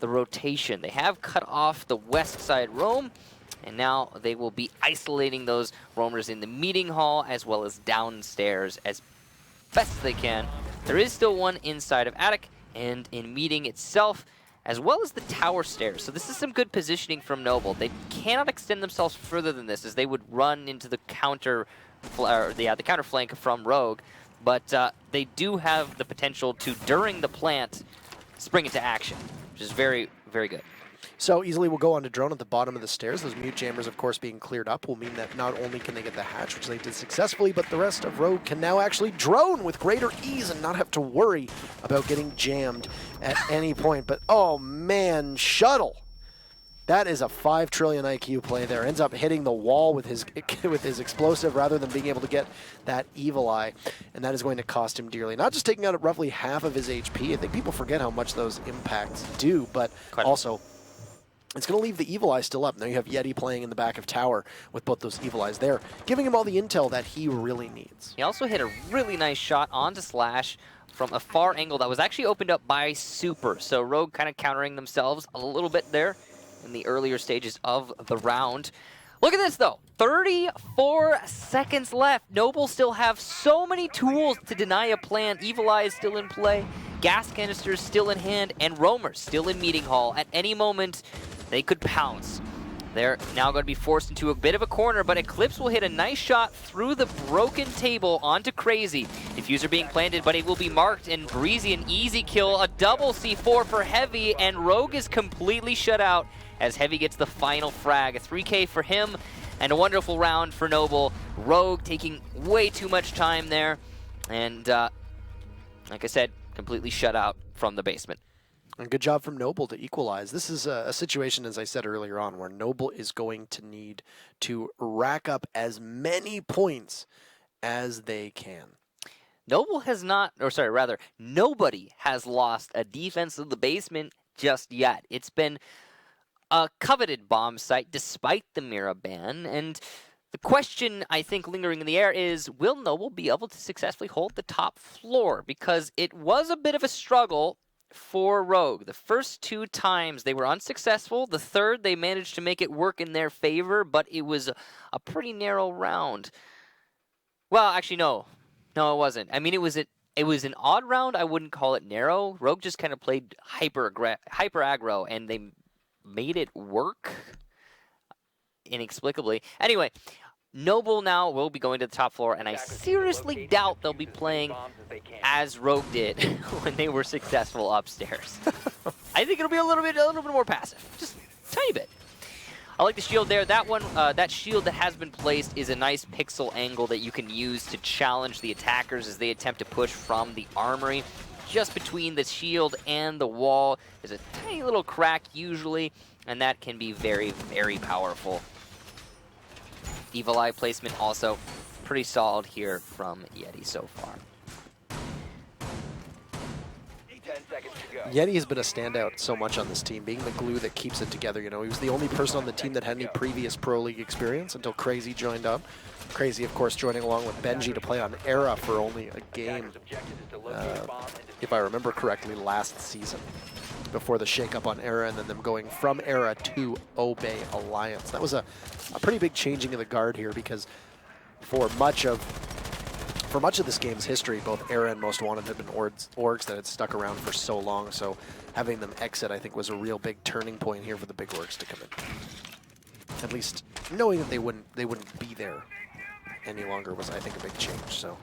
[SPEAKER 2] the rotation. They have cut off the west side roam, and now they will be isolating those roamers in the meeting hall as well as downstairs as best they can. There is still one inside of attic and in meeting itself, as well as the tower stairs. So this is some good positioning from Noble. They cannot extend themselves further than this, as they would run into the counter flank from Rogue. But they do have the potential to, during the plant, spring into action, which is very, very good.
[SPEAKER 1] So easily we'll go on to drone at the bottom of the stairs. Those Mute Jammers, of course, being cleared up will mean that not only can they get the hatch, which they did successfully, but the rest of Rogue can now actually drone with greater ease and not have to worry about getting jammed at any point. But, oh man, Shuttle. That is a 5 trillion IQ play there. Ends up hitting the wall with his explosive rather than being able to get that Evil Eye. And that is going to cost him dearly. Not just taking out roughly half of his HP. I think people forget how much those impacts do, but also it's going to leave the Evil Eye still up. Now you have Yeti playing in the back of tower with both those Evil Eyes there, giving him all the intel that he really needs.
[SPEAKER 2] He also hit a really nice shot onto Slash from a far angle that was actually opened up by Super. So Rogue kind of countering themselves a little bit there in the earlier stages of the round. Look at this, though. 34 seconds left. Noble still have so many tools to deny a plan. Evil Eye is still in play. Gas canisters still in hand. And Roamers still in meeting hall. At any moment, they could pounce. They're now going to be forced into a bit of a corner, but Eclipse will hit a nice shot through the broken table onto Crazy. Diffuser being planted, but it will be marked, and Breezy an easy kill, a double C4 for Heavy, and Rogue is completely shut out as Heavy gets the final frag. A 3K for him, and a wonderful round for Noble. Rogue taking way too much time there, and like I said, completely shut out from the basement.
[SPEAKER 1] And good job from Noble to equalize. This is a situation, as I said earlier on, where Noble is going to need to rack up as many points as they can.
[SPEAKER 2] Noble has not, or sorry, rather, nobody has lost a defense of the basement just yet. It's been a coveted bomb site despite the Mira ban, and the question I think lingering in the air is, will Noble be able to successfully hold the top floor? Because it was a bit of a struggle for Rogue. The first 2 times they were unsuccessful. The third they managed to make it work in their favor, but it was a pretty narrow round. Well, actually, no, it wasn't. I mean, it was an odd round. I wouldn't call it narrow. Rogue just kind of played hyper aggro, and they made it work inexplicably. Anyway, Noble now will be going to the top floor, and I seriously doubt they'll be playing as Rogue did when they were successful upstairs. I think it'll be a little bit more passive, just a tiny bit. I like the shield there. That one, that shield that has been placed is a nice pixel angle that you can use to challenge the attackers as they attempt to push from the armory. Just between the shield and the wall is a tiny little crack usually, and that can be very, very powerful. Evil Eye placement also pretty solid here from Yeti so far.
[SPEAKER 4] 10 seconds to go.
[SPEAKER 1] Yeti has been a standout so much on this team, being the glue that keeps it together. You know, he was the only person on the team that had any previous Pro League experience until Crazy joined up. Crazy, of course, joining along with Benji to play on Era for only a game, if I remember correctly, last season, before the shakeup on Era and then them going from Era to Obey Alliance. That was a pretty big changing of the guard here, because for much of this game's history, both Era and Most Wanted have been orgs that had stuck around for so long, so having them exit, I think, was a real big turning point here for the big orgs to come in. At least knowing that they wouldn't be there any longer was, I think, a big change. So,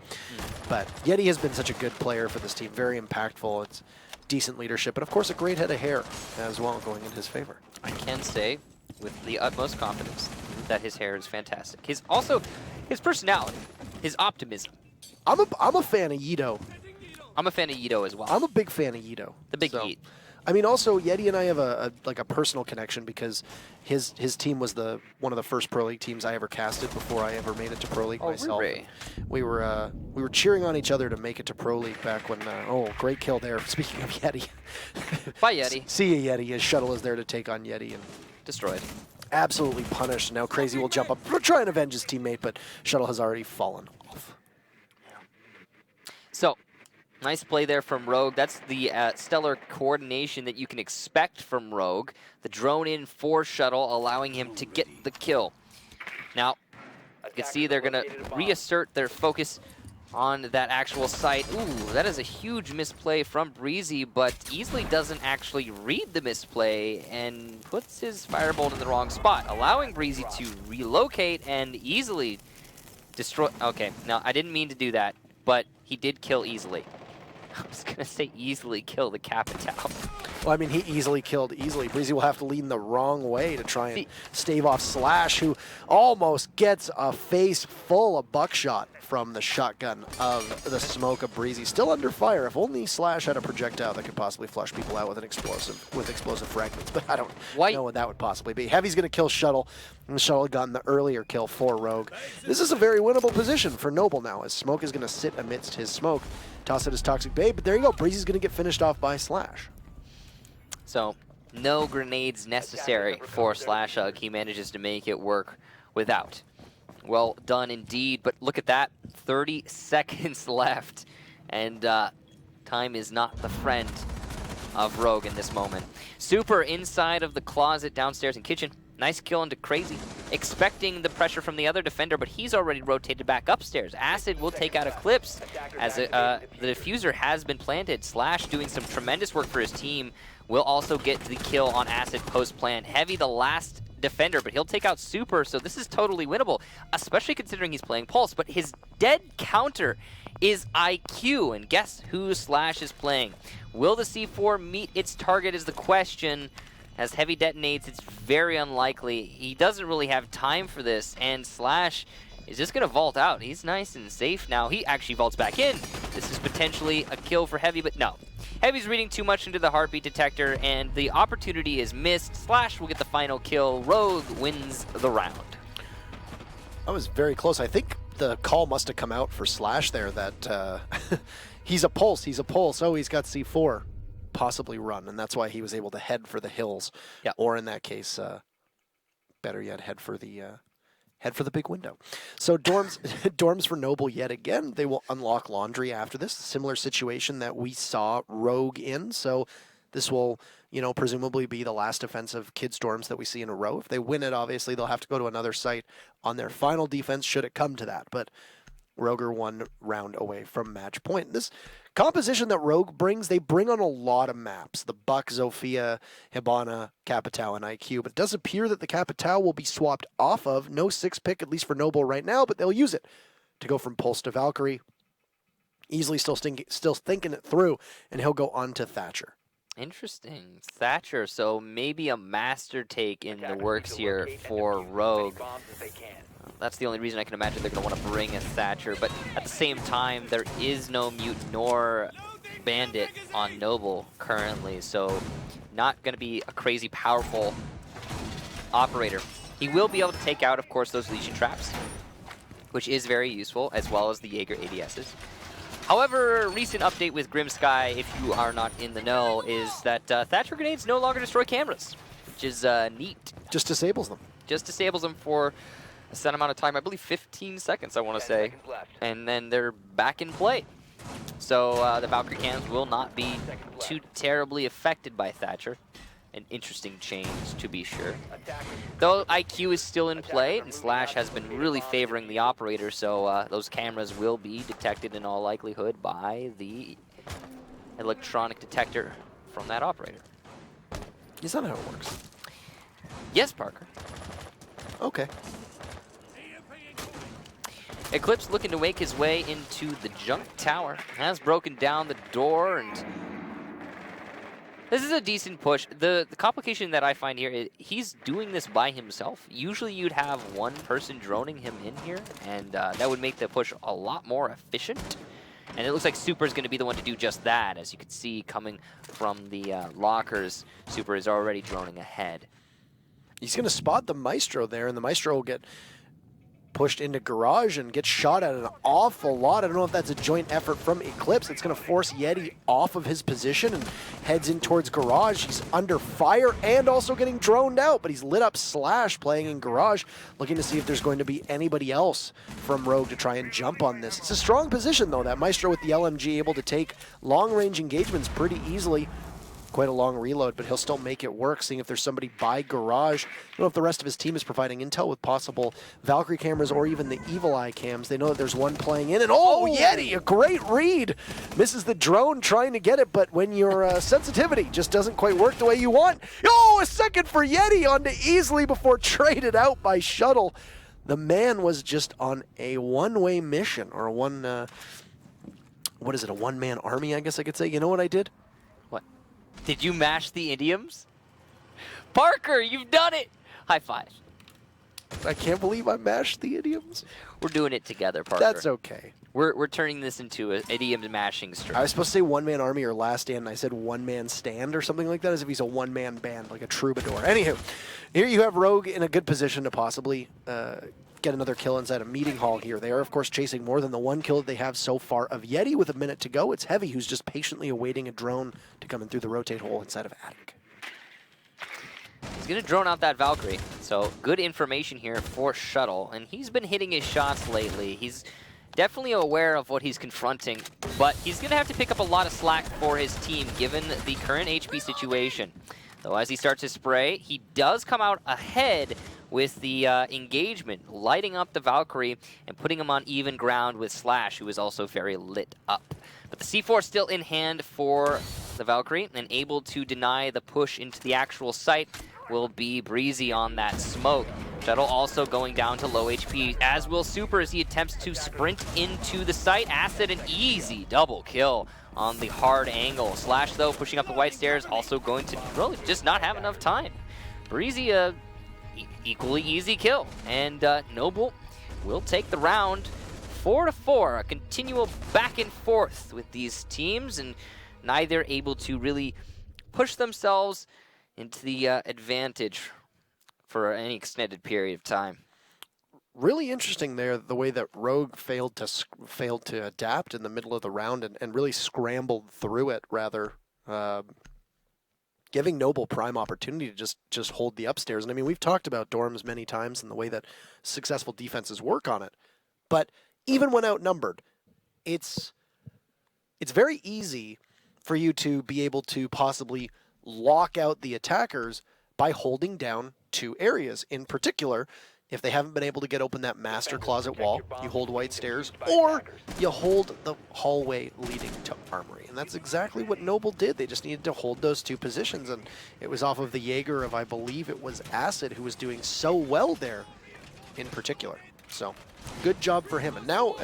[SPEAKER 1] but Yeti has been such a good player for this team, very impactful. It's decent leadership, and of course a great head of hair as well going in his favor.
[SPEAKER 2] I can say with the utmost confidence that his hair is fantastic. His personality, his optimism.
[SPEAKER 1] I'm a fan of Yito.
[SPEAKER 2] I'm a fan of Yito as well.
[SPEAKER 1] I'm a big fan of Yito.
[SPEAKER 2] The big Yeet.
[SPEAKER 1] I mean, also Yeti and I have a personal connection, because his team was one of the first Pro League teams I ever casted before I ever made it to Pro League myself.
[SPEAKER 2] Really?
[SPEAKER 1] We were cheering on each other to make it to Pro League back when. Oh, great kill there. Speaking of Yeti.
[SPEAKER 2] Bye, Yeti.
[SPEAKER 1] See you, Yeti. His shuttle is there to take on Yeti and
[SPEAKER 2] destroyed.
[SPEAKER 1] Absolutely punished. Now Crazy will jump up, try and avenge his teammate, but shuttle has already fallen off.
[SPEAKER 2] So, nice play there from Rogue. That's the stellar coordination that you can expect from Rogue. The drone in for shuttle, allowing him to get the kill. Now, you can see they're going to reassert their focus on that actual site. Ooh, that is a huge misplay from Breezy, but easily doesn't actually read the misplay and puts his firebolt in the wrong spot, allowing Breezy to relocate and easily destroy. Okay, now I didn't mean to do that, but he did kill easily. I was going to say easily kill the Capitao.
[SPEAKER 1] Well, I mean, he easily killed easily. Breezy will have to lean the wrong way to try and stave off Slash, who almost gets a face full of buckshot from the shotgun of the smoke of Breezy. Still under fire. If only Slash had a projectile that could possibly flush people out with explosive fragments, but I don't know what that would possibly be. Heavy's going to kill Shuttle, and the Shuttle had gotten the earlier kill for Rogue. This is a very winnable position for Noble now, as Smoke is going to sit amidst his smoke. Toss it as Toxic Babe, but there you go. Breezy's going to get finished off by Slash.
[SPEAKER 2] So, no grenades necessary for Slash Hug. He manages to make it work without. Well done indeed, but look at that. 30 seconds left, and time is not the friend of Rogue in this moment. Super inside of the closet downstairs in kitchen. Nice kill into Crazy, expecting the pressure from the other defender, but he's already rotated back upstairs. Acid will take out Eclipse as the diffuser has been planted. Slash doing some tremendous work for his team will also get the kill on Acid post-plant. Heavy, the last defender, but he'll take out Super, so this is totally winnable, especially considering he's playing Pulse. But his dead counter is IQ, and guess who Slash is playing? Will the C4 meet its target is the question. As Heavy detonates, it's very unlikely. He doesn't really have time for this, and Slash is just going to vault out. He's nice and safe now. He actually vaults back in. This is potentially a kill for Heavy, but no. Heavy's reading too much into the heartbeat detector, and the opportunity is missed. Slash will get the final kill. Rogue wins the round.
[SPEAKER 1] That was very close. I think the call must have come out for Slash there that he's a Pulse. Oh, he's got C4. Possibly run, and that's why he was able to head for the hills.
[SPEAKER 2] Yep.
[SPEAKER 1] Or in that case, better yet, head for the big window. So dorms for Noble yet again. They will unlock Laundry after this. Similar situation that we saw Rogue in. So this will, presumably be the last defensive kids dorms that we see in a row. If they win it, obviously they'll have to go to another site on their final defense should it come to that. But Rogue are 1 round away from match point. This composition that Rogue brings, they bring on a lot of maps. The Buck, Zofia, Hibana, Capitao, and IQ. But it does appear that the Capitao will be swapped off of. No 6-pick, at least for Noble right now, but they'll use it to go from Pulse to Valkyrie. Easily still thinking it through, and he'll go on to Thatcher.
[SPEAKER 2] Interesting. Thatcher, so maybe a master take in the works here for Rogue. That's the only reason I can imagine they're going to want to bring a Thatcher, but at the same time, there is no Mute nor Bandit on Noble currently, so not going to be a crazy powerful operator. He will be able to take out, of course, those Legion traps, which is very useful, as well as the Jaeger ADSs. However, recent update with Grimsky, if you are not in the know, is that Thatcher grenades no longer destroy cameras, which is neat.
[SPEAKER 1] Just disables them.
[SPEAKER 2] Just disables them for a set amount of time, I believe 15 seconds, I want to say, and then they're back in play. So the Valkyrie cams will not be too terribly affected by Thatcher. An interesting change, to be sure. Though IQ is still in play, and Slash has been really favoring the operator, so those cameras will be detected in all likelihood by the electronic detector from that operator.
[SPEAKER 1] Is that how it works?
[SPEAKER 2] Yes, Parker.
[SPEAKER 1] Okay.
[SPEAKER 2] Eclipse looking to make his way into the junk tower. Has broken down the door, and this is a decent push. The complication that I find here is he's doing this by himself. Usually you'd have one person droning him in here, and that would make the push a lot more efficient. And it looks like Super is going to be the one to do just that. As you can see, coming from the lockers, Super is already droning ahead.
[SPEAKER 1] He's going to spot the Maestro there, and the Maestro will get pushed into Garage and gets shot at an awful lot. I don't know if that's a joint effort from Eclipse. It's going to force Yeti off of his position and heads in towards Garage. He's under fire and also getting droned out, but he's lit up Slash playing in Garage, looking to see if there's going to be anybody else from Rogue to try and jump on this. It's a strong position, though. That Maestro with the LMG able to take long-range engagements pretty easily. Quite a long reload, but he'll still make it work, seeing if there's somebody by Garage. I don't know if the rest of his team is providing intel with possible Valkyrie cameras or even the Evil Eye cams. They know that there's one playing in, and Yeti, a great read! Misses the drone trying to get it, but when your sensitivity just doesn't quite work the way you want, a second for Yeti onto Easily before traded out by Shuttle. The man was just on a one-way mission, or a a one-man army, I guess I could say. You know what I did?
[SPEAKER 2] Did you mash the idioms? Parker, you've done it! High five.
[SPEAKER 1] I can't believe I mashed the idioms.
[SPEAKER 2] We're doing it together, Parker.
[SPEAKER 1] That's okay.
[SPEAKER 2] We're turning this into an idiom mashing stream.
[SPEAKER 1] I was supposed to say one-man army or last stand, and I said one-man stand or something like that, as if he's a one-man band, like a troubadour. Anywho, here you have Rogue in a good position to possibly get another kill inside a meeting hall here. They are, of course, chasing more than the one kill that they have so far of Yeti with a minute to go. It's Heavy, who's just patiently awaiting a drone to come in through the rotate hole inside of Attic.
[SPEAKER 2] He's going to drone out that Valkyrie. So good information here for Shuttle. And he's been hitting his shots lately. He's definitely aware of what he's confronting, but he's going to have to pick up a lot of slack for his team given the current HP situation. Though as he starts to spray, he does come out ahead with the engagement, lighting up the Valkyrie and putting him on even ground with Slash, who is also very lit up. But the C4 still in hand for the Valkyrie and able to deny the push into the actual site. will be Breezy on that smoke. Shuttle also going down to low HP, as will Super as he attempts to sprint into the site. Acid, an easy double kill on the hard angle. Slash, though, pushing up the white stairs, also going to really just not have enough time. Breezy, equally easy kill. And Noble will take the round 4-4. A continual back and forth with these teams, and neither able to really push themselves into the advantage for any extended period of time.
[SPEAKER 1] Really interesting there, the way that Rogue failed to adapt in the middle of the round and really scrambled through it, rather giving Noble prime opportunity to just hold the upstairs. And I mean, we've talked about dorms many times and the way that successful defenses work on it. But even when outnumbered, it's very easy for you to be able to possibly lock out the attackers by holding down two areas. In particular, if they haven't been able to get open that master closet wall, you hold white stairs, or you hold the hallway leading to armory. And that's exactly what Noble did. They just needed to hold those two positions, and it was off of the Jaeger of, I believe it was Acid, who was doing so well there in particular. So, good job for him. And now,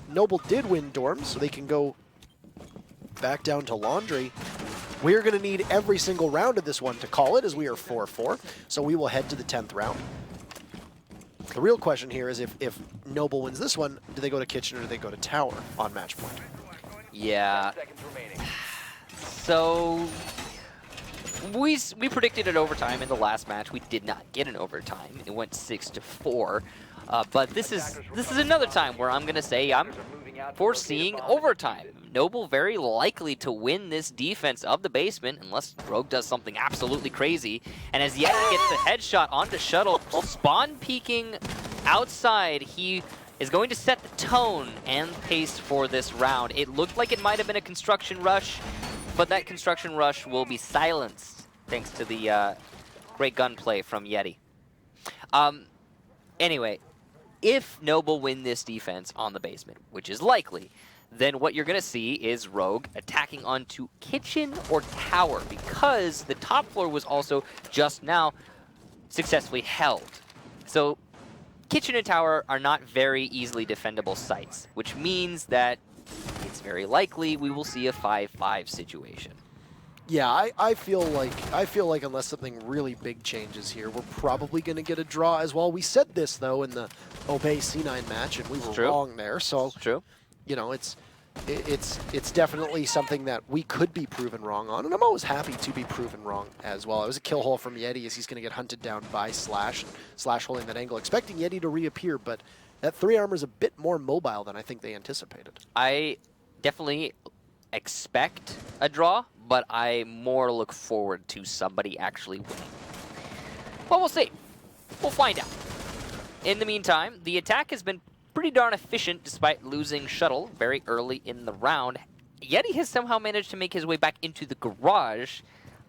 [SPEAKER 1] Noble did win dorms, so they can go back down to Laundry. We're going to need every single round of this one to call it, as we are 4-4. So we will head to the 10th round. The real question here is if Noble wins this one, do they go to Kitchen or do they go to Tower on match point?
[SPEAKER 2] Yeah. So we predicted an overtime in the last match. We did not get an overtime. It went 6-4. But this is another time where I'm going to say I'm foreseeing overtime. Noble very likely to win this defense of the basement unless Rogue does something absolutely crazy. And as Yeti gets the headshot onto Shuttle, spawn peeking outside, he is going to set the tone and pace for this round. It looked like it might have been a construction rush, but that construction rush will be silenced thanks to the great gunplay from Yeti. Anyway, if Noble win this defense on the basement, which is likely, then what you're going to see is Rogue attacking onto Kitchen or Tower, because the top floor was also just now successfully held. So Kitchen and Tower are not very easily defendable sites, which means that it's very likely we will see a 5-5 situation.
[SPEAKER 1] Yeah, I feel like unless something really big changes here, we're probably going to get a draw as well. We said this though in the Obey C9 match, and we were wrong there. So
[SPEAKER 2] true.
[SPEAKER 1] You know, it's definitely something that we could be proven wrong on, and I'm always happy to be proven wrong as well. It was a kill hole from Yeti as he's going to get hunted down by Slash, and Slash holding that angle, expecting Yeti to reappear, but that 3 armor is a bit more mobile than I think they anticipated.
[SPEAKER 2] I definitely expect a draw, but I more look forward to somebody actually winning. Well, we'll see. We'll find out. In the meantime, the attack has been pretty darn efficient despite losing Shuttle very early in the round. Yeti has somehow managed to make his way back into the garage,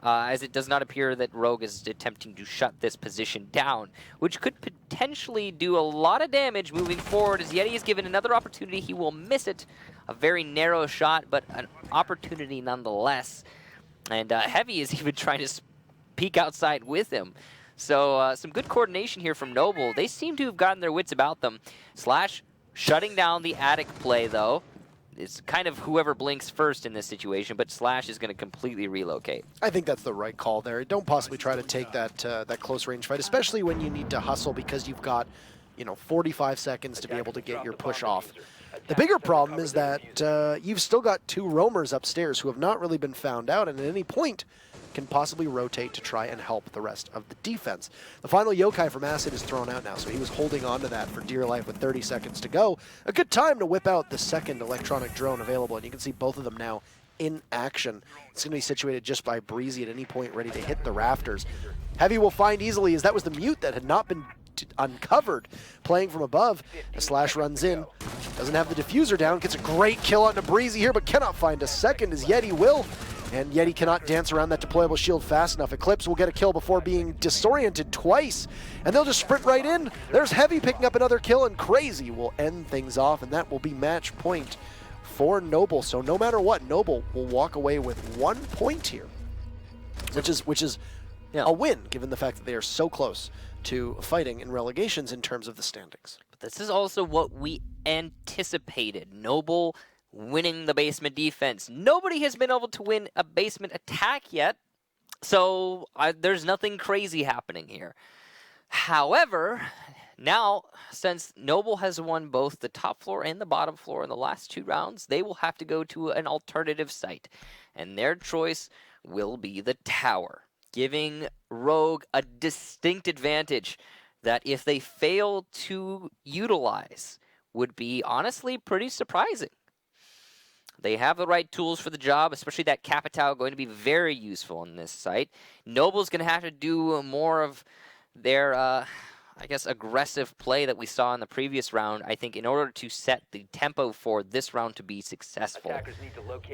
[SPEAKER 2] as it does not appear that Rogue is attempting to shut this position down, which could potentially do a lot of damage moving forward. As Yeti is given another opportunity, he will miss it. A very narrow shot, but an opportunity nonetheless. And Heavy is even trying to peek outside with him. So some good coordination here from Noble. They seem to have gotten their wits about them. Slash shutting down the attic play, though. It's kind of whoever blinks first in this situation, but Slash is going to completely relocate.
[SPEAKER 1] I think that's the right call there. Don't possibly try to take that that close range fight, especially when you need to hustle because you've got, 45 seconds to be able to get your push off. The bigger problem is that you've still got 2 roamers upstairs who have not really been found out, and at any point can possibly rotate to try and help the rest of the defense. The final yokai from Acid is thrown out now, so he was holding on to that for dear life with 30 seconds to go. A good time to whip out the second electronic drone available, and you can see both of them now in action. It's going to be situated just by Breezy at any point, ready to hit the rafters. Heavy will find easily, as that was the mute that had not been uncovered, playing from above. A Slash runs in, doesn't have the diffuser down, gets a great kill onto Breezy here, but cannot find a second as Yeti will. And Yeti cannot dance around that deployable shield fast enough. Eclipse will get a kill before being disoriented twice, and they'll just sprint right in. There's Heavy picking up another kill, and Crazy will end things off, and that will be match point for Noble. So no matter what, Noble will walk away with 1 point here, which is a win, given the fact that they are so close to fighting in relegations in terms of the standings.
[SPEAKER 2] But this is also what we anticipated. Noble winning the basement defense. Nobody has been able to win a basement attack yet, so there's nothing crazy happening here. However, now, since Noble has won both the top floor and the bottom floor in the last 2 rounds, they will have to go to an alternative site, and their choice will be the tower, giving Rogue a distinct advantage that if they fail to utilize would be honestly pretty surprising. They have the right tools for the job, especially that Capitao going to be very useful in this site. Noble's going to have to do more of their, aggressive play that we saw in the previous round, I think, in order to set the tempo for this round to be successful.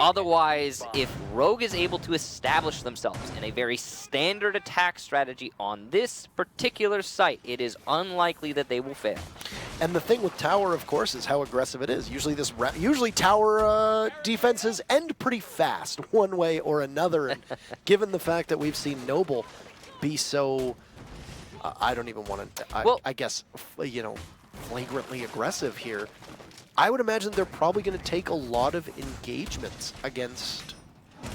[SPEAKER 2] Otherwise, if Rogue is able to establish themselves in a very standard attack strategy on this particular site, it is unlikely that they will fail.
[SPEAKER 1] And the thing with tower, of course, is how aggressive it is. Usually tower defenses end pretty fast, one way or another. And given the fact that we've seen Noble be so, I don't even want to, I guess, flagrantly aggressive here, I would imagine they're probably going to take a lot of engagements against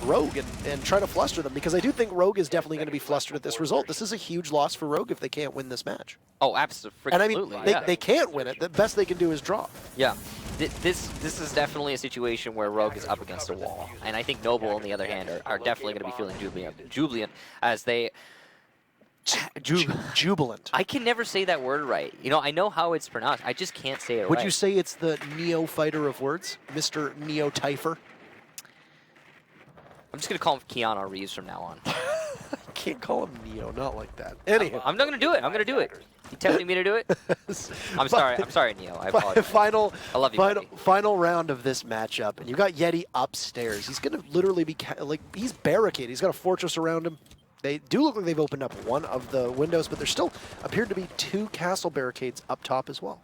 [SPEAKER 1] Rogue and try to fluster them, because I do think Rogue is definitely going to be flustered at this result. This is a huge loss for Rogue if they can't win this match.
[SPEAKER 2] Oh, absolutely.
[SPEAKER 1] And I mean, they can't win it. The best they can do is draw.
[SPEAKER 2] Yeah. This is definitely a situation where Rogue is up against a wall. And I think Noble, on the other hand, are definitely going to be feeling jubilant as they...
[SPEAKER 1] Jubilant.
[SPEAKER 2] I can never say that word right. I know how it's pronounced. I just can't say it right.
[SPEAKER 1] Would you say it's the Neo-fighter of words? Mr. Neo-Typher?
[SPEAKER 2] I'm just going to call him Keanu Reeves from now on.
[SPEAKER 1] I can't call him Neo, not like that. Anyhow.
[SPEAKER 2] I'm not going to do it. I'm going to do it. You telling me to do it? I'm sorry, Neo. I apologize. I love you,
[SPEAKER 1] final round of this matchup, and you've got Yeti upstairs. He's going to literally be, he's barricaded. He's got a fortress around him. They do look like they've opened up one of the windows, but there still appear to be 2 castle barricades up top as well.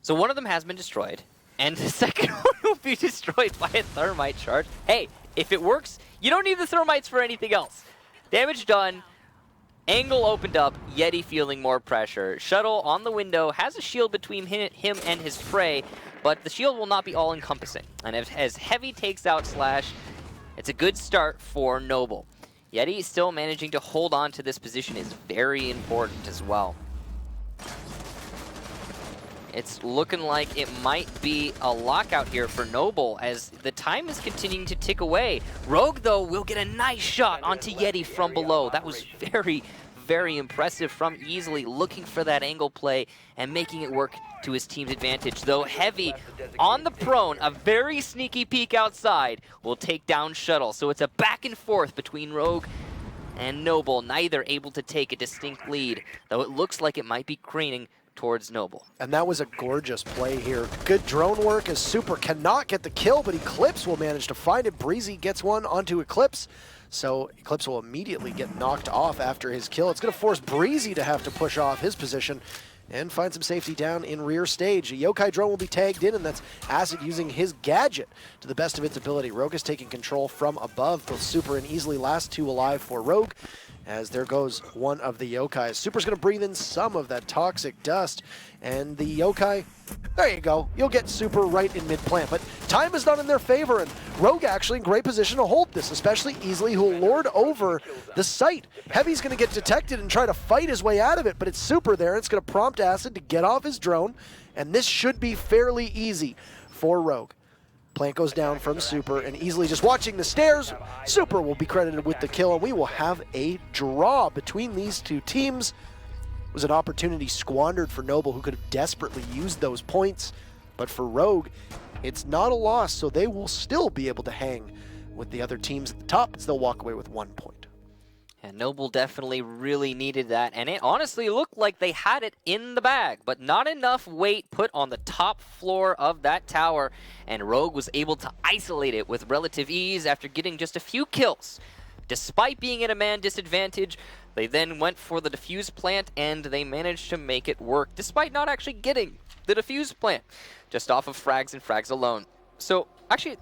[SPEAKER 2] So one of them has been destroyed, and the second one will be destroyed by a thermite charge. Hey, if it works, you don't need the thermites for anything else. Damage done. Angle opened up, Yeti feeling more pressure. Shuttle on the window, has a shield between him and his prey, but the shield will not be all-encompassing. And as Heavy takes out Slash, it's a good start for Noble. Yeti still managing to hold on to this position is very important as well. It's looking like it might be a lockout here for Noble as the time is continuing to tick away. Rogue, though, will get a nice shot onto Yeti from below. That was very, very impressive from Easily, looking for that angle play and making it work to his team's advantage. Though Heavy on the prone, a very sneaky peek outside, will take down Shuttle. So it's a back and forth between Rogue and Noble, neither able to take a distinct lead, though it looks like it might be craning towards Noble.
[SPEAKER 1] And that was a gorgeous play here. Good drone work as Super cannot get the kill, but Eclipse will manage to find it. Breezy gets one onto Eclipse, so Eclipse will immediately get knocked off after his kill. It's going to force Breezy to have to push off his position and find some safety down in rear stage. A Yokai drone will be tagged in, and that's Acid using his gadget to the best of its ability. Rogue is taking control from above. Both Super and Easily last 2 alive for Rogue, as there goes one of the Yokais. Super's going to breathe in some of that toxic dust, and the Yokai, there you go. You'll get Super right in mid-plant, but time is not in their favor, and Rogue actually in great position to hold this, especially Easily, who will lord over the site. Heavy's going to get detected and try to fight his way out of it, but it's Super there, and it's going to prompt Acid to get off his drone, and this should be fairly easy for Rogue. Plant goes down from Super, and Easily just watching the stairs. Super will be credited with the kill, and we will have a draw between these 2 teams. It was an opportunity squandered for Noble, who could have desperately used those points, but for Rogue, it's not a loss, so they will still be able to hang with the other teams at the top, as they'll walk away with 1 point.
[SPEAKER 2] And Noble definitely really needed that, and it honestly looked like they had it in the bag, but not enough weight put on the top floor of that tower, and Rogue was able to isolate it with relative ease after getting just a few kills. Despite being at a man disadvantage, they then went for the defuse plant, and they managed to make it work, despite not actually getting the defuse plant, just off of frags and frags alone. So, actually,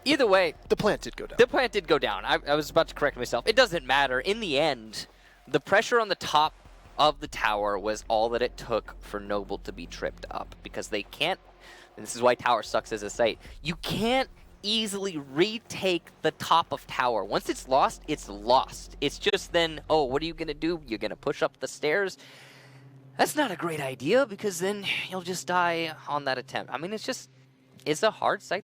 [SPEAKER 2] Either way,
[SPEAKER 1] The plant did go down.
[SPEAKER 2] the plant did go down. I was about to correct myself. It doesn't matter. In the end, the pressure on the top of the tower was all that it took for Noble to be tripped up, because they can't, and this is why tower sucks as a site, you can't easily retake the top of tower. Once it's lost, it's lost. It's just then, oh, what are you going to do? You're going to push up the stairs? That's not a great idea, because then you'll just die on that attempt. I mean, it's a hard site